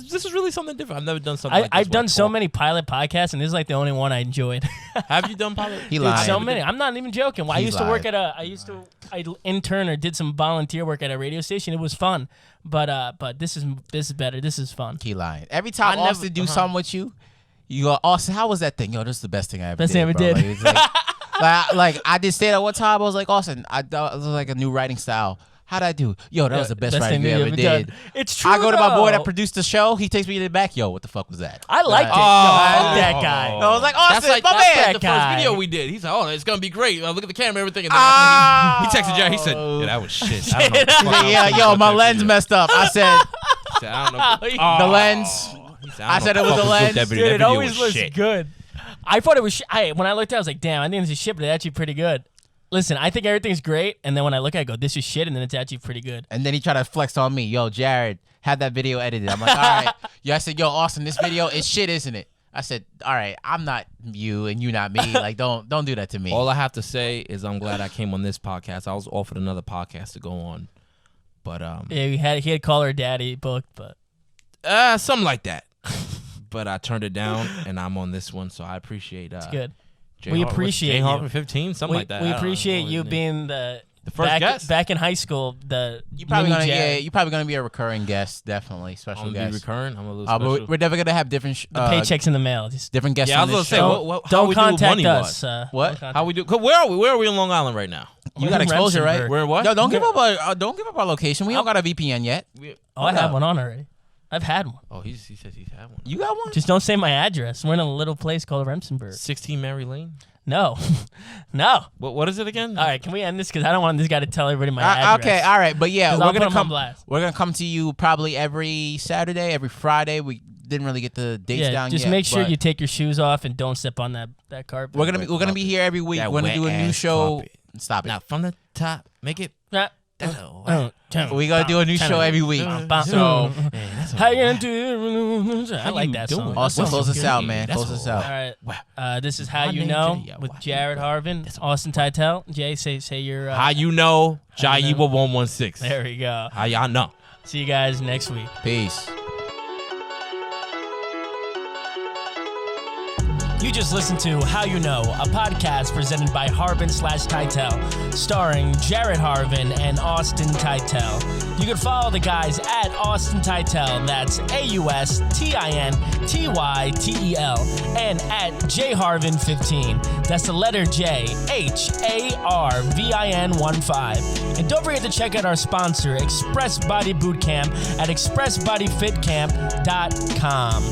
This was really something different. I've never done something like this. I've done where I so talk. many pilot podcasts, and this is like the only one I enjoyed. Have you done pilot? He Dude, lied. so many. I'm not even joking. I He's used to work lied. I intern or did some volunteer work at a radio station. It was fun, but this is better. This is fun. He lying. Every time I never- Austin do something with you, you go, Austin, how was that thing? Yo, this is the best thing I ever Best did. thing I ever bro. did. Like, it's like I did say that one time. I was like, Austin, it was like a new writing style. How'd I do? Yo, that was the best writing you thing ever you've did. done. It's true. I go to my boy though. that produced the show. He takes me to the back. Yo, what the fuck was that? I liked it. Oh, Fuck that guy. I was like, Austin, That's like my that's man. like the guy. first video we did. He's like, "Oh, it's gonna be great. Look at the camera, everything." And then after he texted Jared. He said, "Yeah, that was shit." I don't know what the fuck I was Yeah, thinking yo, about my that lens video. messed up. I said He said, I don't know. The lens. He said, I said it was don't know the what lens. That video, Dude, that it video always was looks shit. good. I thought it was. When I looked at it, I was like, damn, I think this is shit, but it's actually pretty good. Listen, I think everything's great, and then when I look at it, I go, this is shit, and then it's actually pretty good. And then he tried to flex on me. Yo, Jared, had that video edited. I'm like, all right. I said, yo, Austin, this video is shit, isn't it? I said, all right, I'm not you and you not me. Like, don't do that to me. All I have to say is I'm glad I came on this podcast. I was offered another podcast to go on, but Yeah, he had Call Her Daddy booked, but something like that. But I turned it down, and I'm on this one, so I appreciate. it's good. Jay We Har- what's appreciate Jay you. Harvin 15, something We, like that. we I don't know appreciate his you name. being the first guest? back in high school. you probably mini gonna Jared. you're probably gonna be a recurring guest, definitely I'm special gonna be guest. recurring. I'm a little But special. we're never gonna have different The paychecks in the mail. Just different guests Yeah, I on was this gonna say, show. what, how don't we do contact money us. wise? What? Don't How we do? 'Cause where are we? Where are we on Long Island right now? You We're got in exposure, right? Remsenburg. Where what? No, don't give up our location. We don't got a VPN yet. Oh, I have one on already. I've had one. Oh, he says he's had one. You got one? Just don't say my address. We're in a little place called Remsenburg. 16 Mary Lane. No, no. What is it again? All right, can we end this? Because I don't want this guy to tell everybody my address. Okay, all right, but yeah, 'Cause we're I'll put gonna him on come. blast. We're gonna come to you probably every Saturday, every Friday. We didn't really get the dates Yeah, down just yet. make sure but you take your shoes off and don't step on that carpet. We're gonna be here every week. That We're gonna do a new wet-ass show. carpet. Stop it. Now from the top, make it. We gotta do a new show every week. So how you gonna do? I like that doing? song. Austin, That close song's us good. out, man. That's Close us all out. All right. This is How My You name Know Jyaire, with why Jared you- Harvin, Austin Tytel. Jay, say your. How you know? How you Jyaire know? 116. There we go. How y'all know? See you guys next week. Peace. You just listened to How You Know, a podcast presented by Harvin/Tytel, starring Jared Harvin and Austin Tytel. You can follow the guys at Austin Tytel, that's AUSTINTYTEL, and at JHarvin15, that's the letter J, HARVIN15. And don't forget to check out our sponsor, Express Body Bootcamp, at expressbodyfitcamp.com.